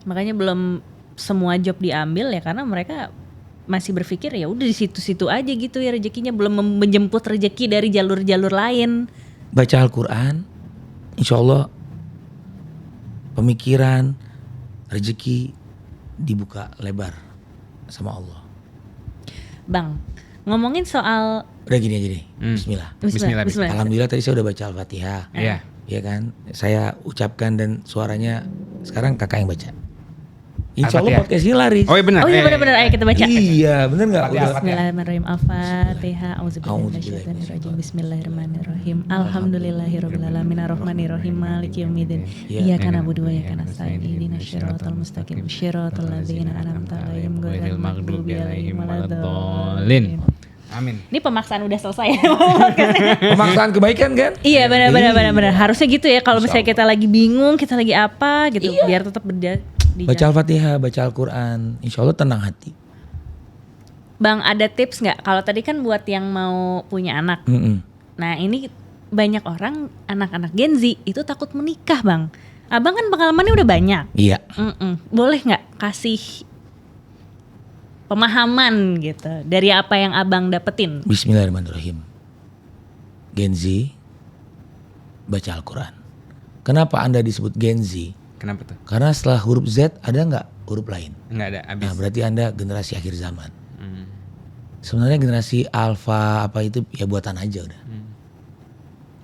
Makanya belum semua job diambil ya karena mereka masih berpikir ya udah di situ-situ aja gitu ya rezekinya, belum menjemput rezeki dari jalur-jalur lain. Baca Al-Quran, insya Allah pemikiran, rezeki dibuka lebar sama Allah. Bang, ngomongin soal Udah gini aja deh, bismillah. Bismillah. Alhamdulillah tadi saya udah baca Al-Fatihah. Iya. Iya kan, saya ucapkan dan suaranya sekarang kakak yang baca. Insya Allah podcast ini laris. Oh iya benar. Oh iya benar-benar, ayo kita baca. Iya, bener nggak? Bismillahirrahmanirrahim. Al-Fatihah. Auzubillahi Bismillahirrahmanirrahim. Alhamdulillahirabbil alamin arrahmanirrahim maliki yaumiddin. Iyyaka na'budu wa iyyaka nasta'in. Ihdinas siratal mustaqim. Shiratal ladzina an'amta 'alaihim ghairil maghdubi 'alaihim waladdallin. Amin. Ini pemaksaan udah selesai ya. Pemaksaan kebaikan kan? Iya benar. Harusnya gitu ya, kalau misalnya kita lagi bingung, kita lagi apa gitu, biar tetap Baca Al-Fatihah, baca Al-Quran, insya Allah tenang hati. Bang, ada tips nggak? Kalau tadi kan buat yang mau punya anak. Nah ini banyak orang, anak-anak Gen Z itu takut menikah bang. Abang kan pengalamannya udah banyak. Iya. Boleh nggak kasih pemahaman gitu dari apa yang abang dapetin? Bismillahirrahmanirrahim. Gen Z, baca Al-Quran. Kenapa Anda disebut Gen Z? Kenapa tuh? Karena setelah huruf Z ada nggak huruf lain? Nggak ada, habis. Nah berarti Anda generasi akhir zaman. Sebenarnya generasi alpha apa itu ya buatan aja udah.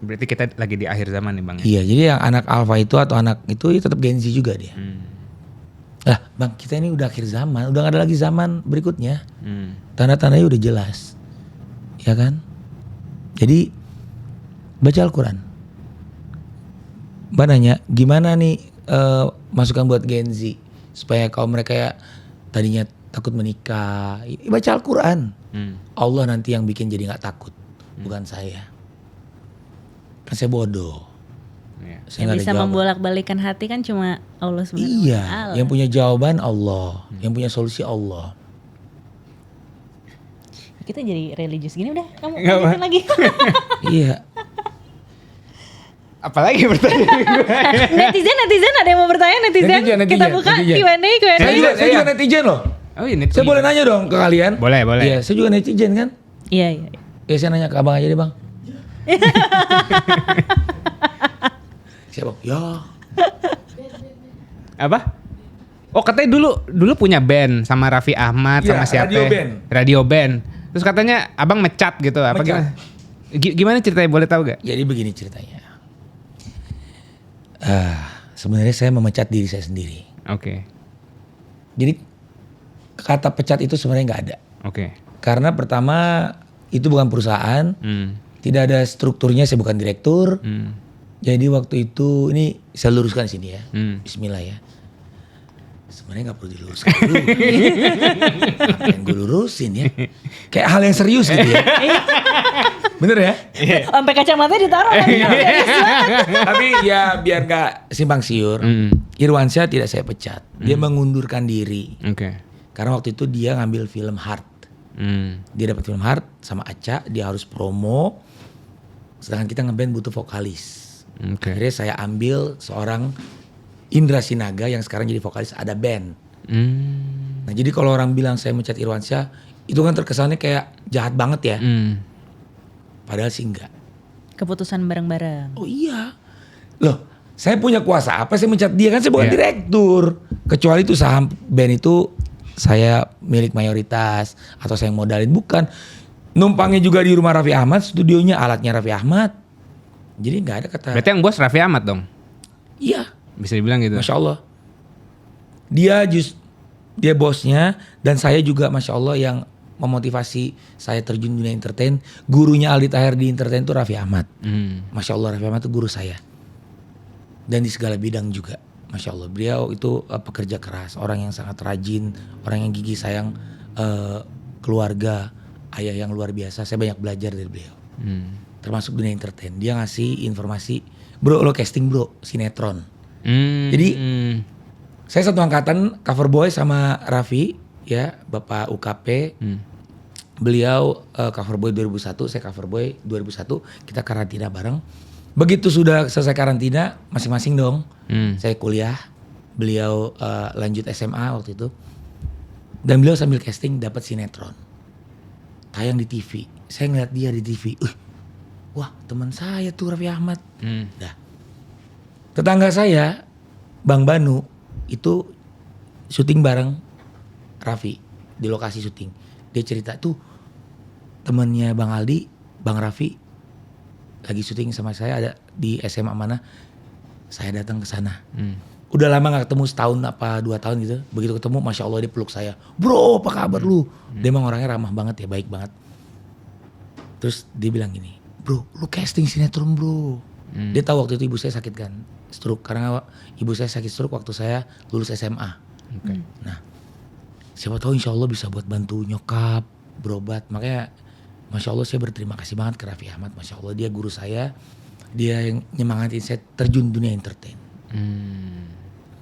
Berarti kita lagi di akhir zaman nih bang. Iya, jadi yang anak alpha itu atau anak itu tetap Gen Z juga dia. Lah bang, kita ini udah akhir zaman, udah gak ada lagi zaman berikutnya. Tanda-tandanya udah jelas, ya kan? Jadi baca Al-Quran. Mbak nanya, gimana nih masukan buat Gen Z supaya kaum mereka ya tadinya takut menikah, baca Al-Quran. Allah nanti yang bikin jadi nggak takut, bukan saya. Kan saya bodoh. Yang bisa membolak-balikan hati kan cuma Allah SWT. Iya, yang punya jawaban Allah, yang punya solusi Allah. Kita jadi religius gini udah, kamu lanjutin lagi. Iya. Apalagi pertanyaan gue. netizen ada yang mau bertanya netizen. Kita buka Q&A. Saya juga netizen loh. Oh iya, saya boleh nanya dong ke kalian? Boleh. Iya, saya juga netizen kan? Iya. Ya saya nanya ke abang aja deh bang. Siapa? Ya. Apa? Oh katanya dulu punya band sama Raffi Ahmad sama siapa? Radio band. Terus katanya abang mecat gitu. Apa gimana? Gimana ceritanya, boleh tahu gak? Jadi begini ceritanya. Sebenarnya saya memecat diri saya sendiri. Oke. Jadi kata pecat itu sebenarnya nggak ada. Oke. Karena pertama itu bukan perusahaan, tidak ada strukturnya, saya bukan direktur. Jadi waktu itu ini saya luruskan sini ya, Bismillah ya. Sebenarnya nggak perlu diluruskan dulu. Apa yang gue lurusin ya? Kayak hal yang serius gitu ya. Bener ya? Sampai kacamata ditaruh. Tapi ya biar nggak simpang siur, Irwansyah tidak saya pecat. Dia mengundurkan diri. Oke. Karena waktu itu dia ngambil film Hard. Dia dapat film Hard sama Aca, dia harus promo. Sedangkan kita ngeband butuh vokalis. Akhirnya saya ambil seorang Indra Sinaga yang sekarang jadi vokalis ada band. Nah jadi kalau orang bilang saya mencat Irwansyah, itu kan terkesannya kayak jahat banget ya. Padahal sih enggak. Keputusan bareng-bareng. Oh iya. Loh, saya punya kuasa apa saya mencat dia, kan saya bukan direktur. Kecuali itu saham band itu saya milik mayoritas atau saya yang modalin, bukan. Numpangnya juga di rumah Raffi Ahmad, studionya alatnya Raffi Ahmad. Jadi nggak ada kata. Berarti yang bos Raffi Ahmad dong? Iya. Bisa dibilang gitu. Masya Allah. Dia bosnya dan saya juga Masya Allah yang memotivasi saya terjun dunia entertain. Gurunya Aldi Taher di entertain itu Raffi Ahmad. Masya Allah Raffi Ahmad itu guru saya. Dan di segala bidang juga. Masya Allah beliau itu pekerja keras, orang yang sangat rajin, orang yang gigih sayang keluarga, ayah yang luar biasa. Saya banyak belajar dari beliau. Termasuk dunia entertain. Dia ngasih informasi, bro lo casting bro, sinetron. Jadi saya satu angkatan cover boy sama Raffi ya, Bapak UKP. Beliau cover boy 2001, saya cover boy 2001. Kita karantina bareng. Begitu sudah selesai karantina, masing-masing dong. Saya kuliah, beliau lanjut SMA waktu itu. Dan beliau sambil casting dapat sinetron. Tayang di TV. Saya ngeliat dia di TV. Wah teman saya tuh Raffi Ahmad. Dah. Tetangga saya, Bang Banu, itu syuting bareng Raffi di lokasi syuting. Dia cerita tuh temennya Bang Aldi, Bang Raffi lagi syuting sama saya ada di SMA mana. Saya datang ke sana. Udah lama gak ketemu, setahun apa 2 tahun gitu. Begitu ketemu Masya Allah dia peluk saya. Bro apa kabar lu? Dia emang orangnya ramah banget ya, baik banget. Terus dia bilang gini, bro lu casting sinetron bro. Dia tahu waktu itu ibu saya sakit kan, stroke. Karena ibu saya sakit stroke waktu saya lulus SMA. Nah siapa tahu insya Allah bisa buat bantu nyokap berobat. Makanya Masya Allah saya berterima kasih banget ke Raffi Ahmad. Masya Allah dia guru saya. Dia yang nyemangatin saya terjun dunia entertain.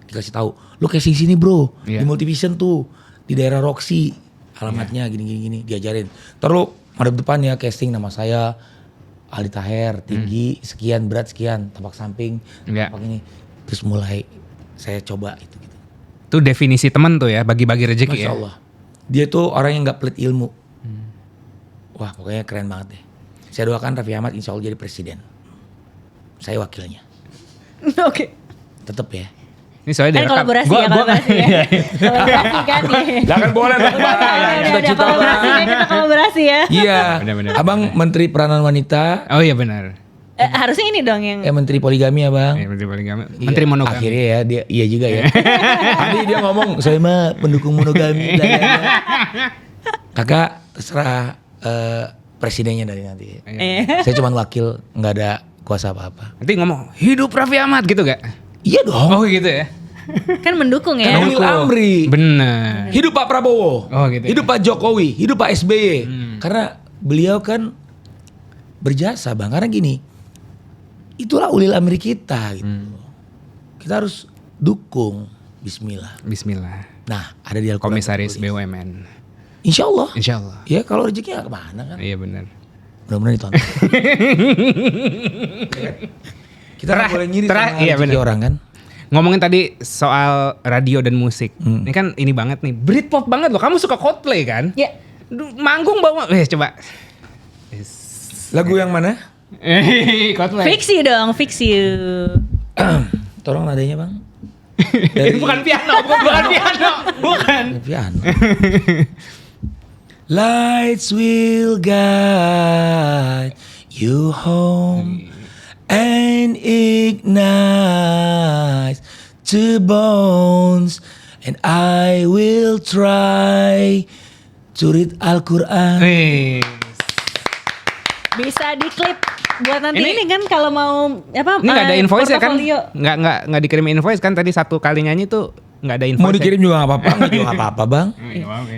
Dikasih tahu, lu casting sini bro, di Multivision tuh, di daerah Roxy, alamatnya gini diajarin. Terus madep depan ya casting nama saya Aldi Taher, tinggi sekian, berat sekian, tapak samping, tapak ini. Terus mulai saya coba itu gitu. Itu definisi teman tuh ya, bagi-bagi rezeki ya. Masya Allah. Dia tuh orang yang gak pelit ilmu. Wah pokoknya keren banget deh. Saya doakan Raffi Ahmad insya Allah jadi presiden. Saya wakilnya. Oke. Tetep ya. Ini soalnya Kan kolaborasi ya. Kolaborasi kan ya. Jangan boleh dong Pak. Cita-cita Kita kolaborasi ya. Iya. Benar. Abang Menteri Peranan Wanita. Oh iya benar. Harusnya ini dong yang Menteri Poligami Abang. Menteri Poligami. Iya, Menteri Monogami. Akhirnya ya dia iya juga ya. Tadi dia ngomong saya mah pendukung monogami. Kakak terserah presidennya dari nanti. Saya cuma wakil, nggak ada kuasa apa-apa. Nanti ngomong hidup Raffi Ahmad gitu gak? Iya dong. Oh gitu ya. kan mendukung ya. Kan Ulil Amri. Bener. Hidup Pak Prabowo. Oh gitu. Hidup Pak Jokowi. Hidup Pak SBY. Karena beliau kan berjasa Bang. Karena gini, itulah Ulil Amri kita gitu. Kita harus dukung. Bismillah. Bismillah. Nah ada di Al-Quran. Komisaris BUMN. Insya Allah. Insya Allah. Ya kalau rezekinya kemana kan. Iya benar. Mudah-mudahan ditonton. Kita nggak boleh ngiri sama iya rezeki orang kan. Ngomongin tadi soal radio dan musik. Ini kan ini banget nih. Britpop banget loh. Kamu suka Coldplay kan? Ya. Manggung bawa. Coba. Lagu yang mana? Coldplay. Fix you dong, fix you. Tolong nadanya Bang. Bukan piano, bukan piano. Bukan. Piano. Lights will guide you home and ignite the bones, and I will try to read Al-Quran. Bisa diklip buat nanti ini kan kalau mau apa? Ini nggak ada invoice ya kan? portofolio. Nggak dikirim invoice kan? Tadi satu kali nyanyi tuh nggak ada invoice. Mau dikirim juga nggak apa-apa, nggak juga nggak apa-apa Bang.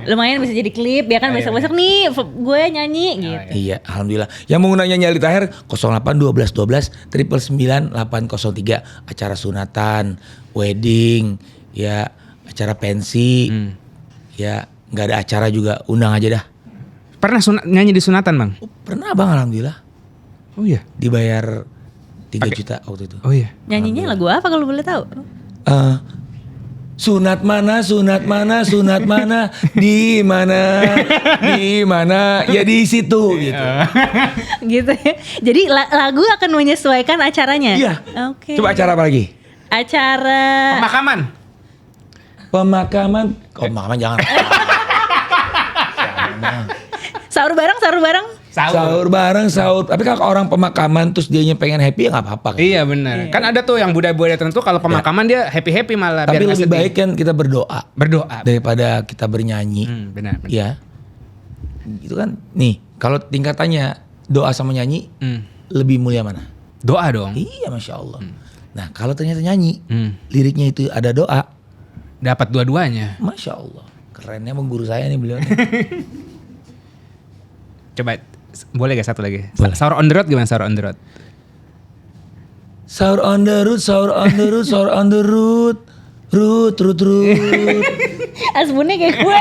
Lumayan bisa jadi klip ya kan, besok-besok nih gue nyanyi gitu. Iya, alhamdulillah. Yang mau nyanyi Aldi Taher 08 12 12 999 803, acara sunatan, wedding, ya acara pensi, ya nggak ada acara juga undang aja dah. Pernah nyanyi di sunatan Bang? Oh, pernah Bang, alhamdulillah. Oh iya. Dibayar 3 juta waktu itu. Oh iya. Nyanyinya lagu apa kalau boleh tahu? Sunat mana, sunat mana, sunat mana, di mana, ya di situ gitu. Gitu ya. Jadi lagu akan menyesuaikan acaranya. Iya. Oke. Coba acara apa lagi? Acara Pemakaman. Oh, pemakaman jangan. sahur bareng. Sahur bareng, sahur. Tapi kalau orang pemakaman terus dianya pengen happy ya nggak apa-apa kan? Iya benar. Kan ada tuh yang budaya-budaya tertentu kalau pemakaman dia happy malah. Tapi biar lebih baik kan kita berdoa daripada kita bernyanyi. Benar. Iya. Itu kan nih, kalau tingkatannya doa sama nyanyi lebih mulia mana? Doa dong. Iya, Masya Allah. Nah kalau ternyata nyanyi, liriknya itu ada doa. Dapat dua-duanya. Masya Allah. Kerennya mengguru saya nih beliau nih. Coba boleh gak satu lagi? Boleh. Sahur on the road gimana sahur on the road? Sahur on the road, sahur on the road, sahur on the road. Root. Asbunnya kayak gue.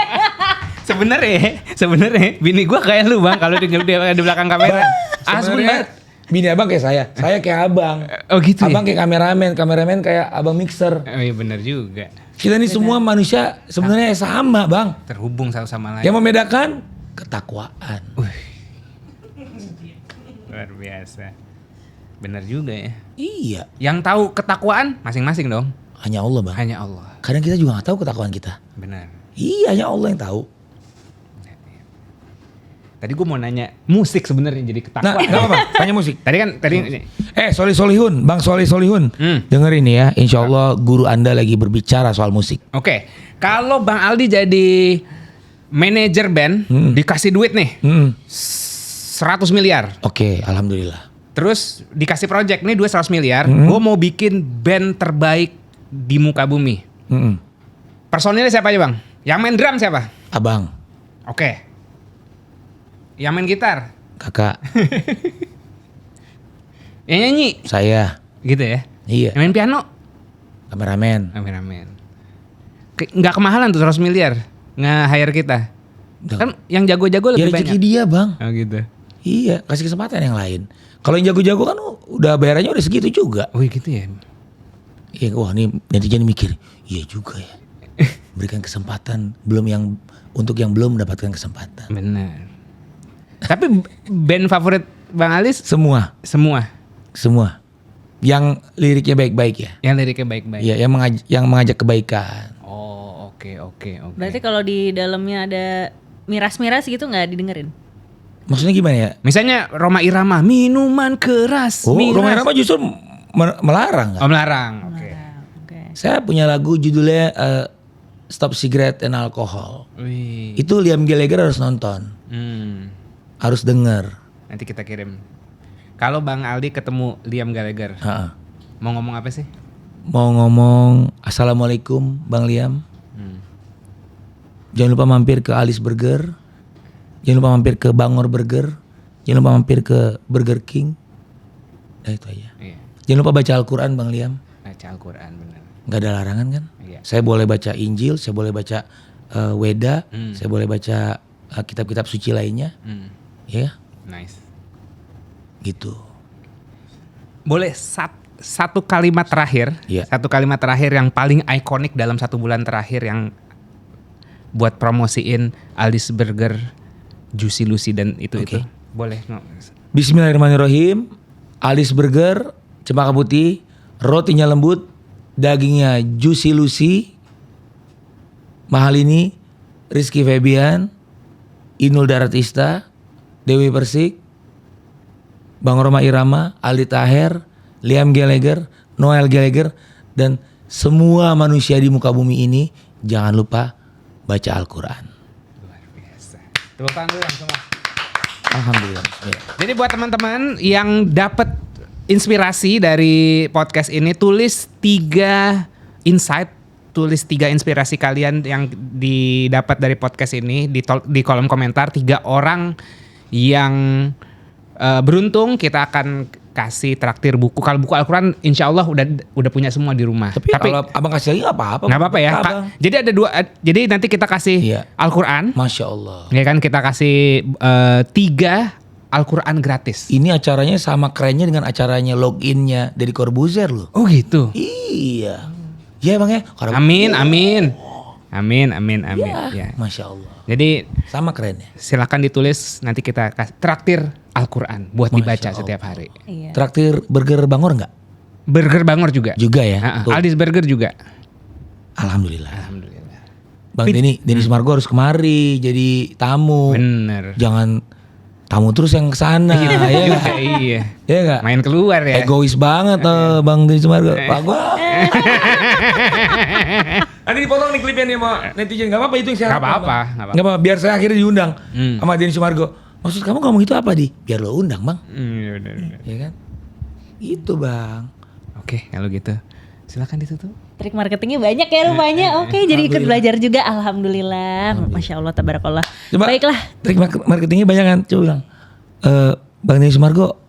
Sebenarnya bini gue kayak lu Bang kalau di belakang kamera. Asbun banget. Bini abang kayak saya kayak abang. Oh gitu. Abang kayak kameramen kayak abang mixer. Oh iya benar juga. Kita nih semua manusia sebenarnya sama Bang. Terhubung satu sama lain. Yang membedakan ketakwaan. Luar biasa. Benar juga ya. Iya. Yang tahu ketakwaan masing-masing dong. Hanya Allah Bang. Hanya Allah. Kadang kita juga gak tahu ketakwaan kita. Benar. Iya, hanya Allah yang tahu. Tadi gue mau nanya musik sebenarnya jadi ketawa. Nah, gak apa-apa, tanya musik. Tadi Solihun, Bang Solihun. Dengerin ya, insya Allah guru Anda lagi berbicara soal musik. Oke, kalau Bang Aldi jadi manajer band, dikasih duit nih, 100 miliar. Oke, alhamdulillah. Terus dikasih project nih 100 miliar, gue mau bikin band terbaik di muka bumi. Personilnya siapa aja Bang? Yang main drum siapa? Abang. Oke. Yang main gitar? Kakak. Yang nyanyi? Saya. Gitu ya? Iya. Yang main piano? Kameramen. Kameramen. Nggak kemahalan tuh 100 miliar nge-hire kita. Kan yang jago-jago Ya lebih rezeki banyak. dia Bang. Oh gitu. Iya, kasih kesempatan yang lain. Kalau yang jago-jago kan udah bayarannya udah segitu juga. Oh gitu ya? Iya, wah ini netizen mikir, iya juga ya. Berikan kesempatan untuk yang belum mendapatkan kesempatan. Benar. Tapi band favorit Bang Alis Semua. Yang liriknya baik-baik ya. yang liriknya baik-baik. Iya, yang mengajak kebaikan. Oh oke. Berarti kalau di dalamnya ada miras-miras gitu nggak didengerin? Maksudnya gimana ya? Misalnya Roma Irama, minuman keras. Oh, miras. Roma Irama justru melarang. Oh melarang. Oke. Oke. Saya punya lagu judulnya Stop Cigarette and Alcohol. Wih. Itu Liam Gallagher harus nonton, harus denger. Nanti kita kirim. Kalau Bang Aldi ketemu Liam Gallagher, Ha-ha. mau ngomong apa sih? Mau ngomong Assalamualaikum Bang Liam. Jangan lupa mampir ke Alice Burger. Jangan lupa mampir ke Bangor Burger. Jangan lupa mampir ke Burger King. Nah itu aja. Iya. Jangan lupa baca Al-Quran Bang Liam. Baca Al-Quran benar. Gak ada larangan kan? Iya. Saya boleh baca Injil, saya boleh baca Weda, saya boleh baca kitab-kitab suci lainnya. Ya, Nice. gitu. Boleh satu kalimat terakhir, Iya. satu kalimat terakhir yang paling ikonik dalam 1 bulan terakhir yang buat promosiin Alice Burger, Juicy Lucy dan itu. Boleh. Bismillahirrahmanirrahim. Alice Burger, cempaka putih, rotinya lembut, dagingnya Juicy Lucy. Mahal ini Rizky Febian, Inul Daratista, Dewi Persik, Bang Roma Irama, Aldi Taher, Liam Gallagher, Noel Gallagher, dan semua manusia di muka bumi ini jangan lupa baca Al-Quran. Luar biasa. Tepuk tangan dulu semua. Alhamdulillah. Jadi buat teman-teman yang dapat inspirasi dari podcast ini, tulis 3 insight, tulis 3 inspirasi kalian yang didapat dari podcast ini di kolom komentar. 3 orang yang beruntung kita akan kasih traktir buku. Kalau buku Al-Quran insya Allah udah punya semua di rumah. Tapi kalau abang kasih lagi nggak apa-apa. Nggak apa-apa ya. Jadi ada 2. Jadi nanti kita kasih Iya. Al-Quran. Masya Allah. Ya kan kita kasih 3 Al-Quran gratis. Ini acaranya sama kerennya dengan acaranya loginnya dari Corbuzier loh. Oh gitu. Iya. Iya bang ya. Amin. Ya. Masya Allah. Jadi Sama kerennya. silakan ditulis, nanti kita kasih traktir Al-Quran buat Masya dibaca Allah. setiap hari. Iya. Traktir burger Bangor nggak? Burger Bangor juga. Juga ya. Tuh. Aldis Burger juga. Alhamdulillah. Alhamdulillah. Bang Denny Sumargo harus kemari jadi tamu. Bener. Jangan tamu terus yang kesana. Iya ya juga, nggak? iya. Iya nggak? Main keluar ya. Egois banget Bang Denny Sumargo. Pak gua. Nanti dipotong nih klipnya nih sama netizen. Gak apa-apa itu yang saya Nggak harapkan, apa-apa, Bang. nggak apa-apa. Nggak apa-apa. Biar saya akhirnya diundang sama Denny Sumargo. Maksud kamu ngomong itu apa di? Biar lo undang bang. Iya bener. Ya kan? Itu bang. Oke kalau gitu silakan ditutup. Trik marketingnya banyak ya rupanya. Oke, jadi ikut belajar juga. Alhamdulillah. Masya Allah, tabarakallah. Coba Baiklah. trik marketingnya banyak kan? Coba bilang. Bang Denny Sumargo,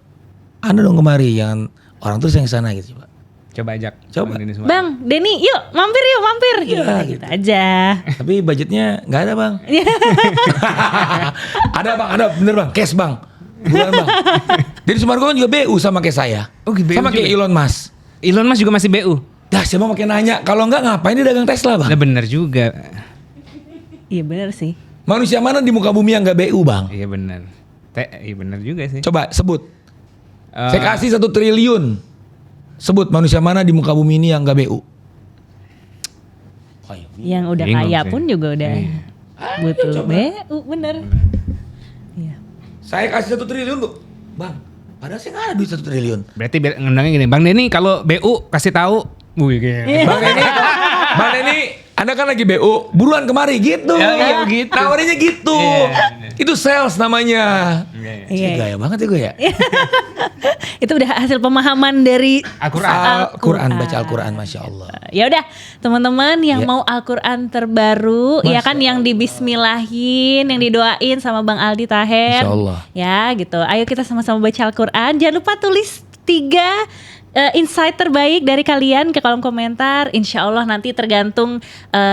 Anda dong kemari. Jangan orang terus yang sana gitu coba. Coba ajak. Coba. Bang Denny semua. Bang, Denny, yuk mampir. Iya, Gitu aja. Tapi budgetnya nggak ada bang. Ada bang, ada bener bang. Cash bang. Bukan bang. Denny Sumargo kan juga BU sama kayak saya. Oh, BU sama kayak juga? Elon Musk. Elon Musk juga masih BU. Dah siapa makin nanya. Kalau nggak ngapain dia dagang Tesla bang? Nah, bener juga. Iya benar sih. Manusia mana di muka bumi yang nggak BU bang? Iya bener. Iya bener juga sih. Coba sebut. Saya kasih 1 triliun. Sebut manusia mana di muka bumi ini yang nggak BU? Yang udah Bingung kaya sih. pun juga udah Iya. butuh BU, bener. Iya. Saya kasih 1 triliun tuh. Bang, padahal saya nggak ada duit 1 triliun. Berarti ngundangnya gini, Bang Denny kalau BU kasih tahu. Wih, gitu. Bang Denny, Anda kan lagi BU, buruan kemari gitu. Iya gitu. Nawarinnya gitu. Itu sales namanya. Iya. Gaya banget ya gue ya. Itu udah hasil pemahaman dari Al-Quran, baca Al-Quran, Masya Allah. Ya udah, teman-teman yang Ya. mau Al-Quran terbaru, ya kan yang dibismillahin, yang didoain sama Bang Aldi Taher. Insya Allah. Ya gitu. Ayo kita sama-sama baca Al-Quran. Jangan lupa tulis 3 insight terbaik dari kalian ke kolom komentar. Insya Allah nanti tergantung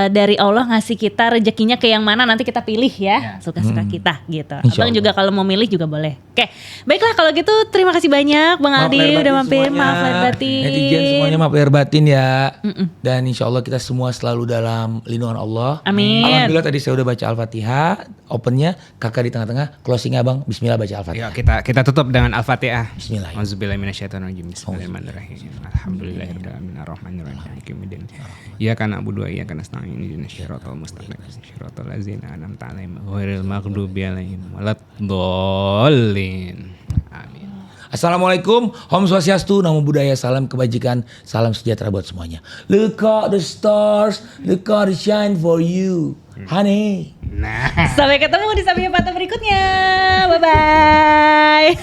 dari Allah ngasih kita rezekinya ke yang mana, nanti kita pilih ya, suka-suka kita gitu. Insya Abang Allah. juga kalau mau milih juga boleh. Oke, baiklah kalau gitu terima kasih banyak Bang Maaf Aldi lahir udah batin mampir. semuanya. Maaf lahir batin. Netizen semuanya maaf lahir batin ya. Dan insya Allah kita semua selalu dalam lindungan Allah. Amin. Alhamdulillah tadi saya udah baca Al-Fatihah, opennya, kakak di tengah-tengah, closingnya Abang, Bismillah baca Al-Fatihah. Yuk kita tutup dengan Al-Fatihah. Bismillah. Auzubillahiminasyaitonirrajim. Bismillahirrahmanirrahim. Alhamdulillahirabbil alamin maliki yaumiddin. Iyyaka na'budu wa iyyaka nasta'in. Ihdinas siratal mustaqim. Siratal ladzina an'amta 'alaihim ghairil maghdubi 'alaihim waladdallin. Amin. Assalamualaikum, Om Swastiastu, Namo Buddhaya, salam kebajikan, salam sejahtera buat semuanya. Look at the stars, look at the shine for you, honey. Nah. Sampai ketemu di Sabiya Patah berikutnya. Bye bye.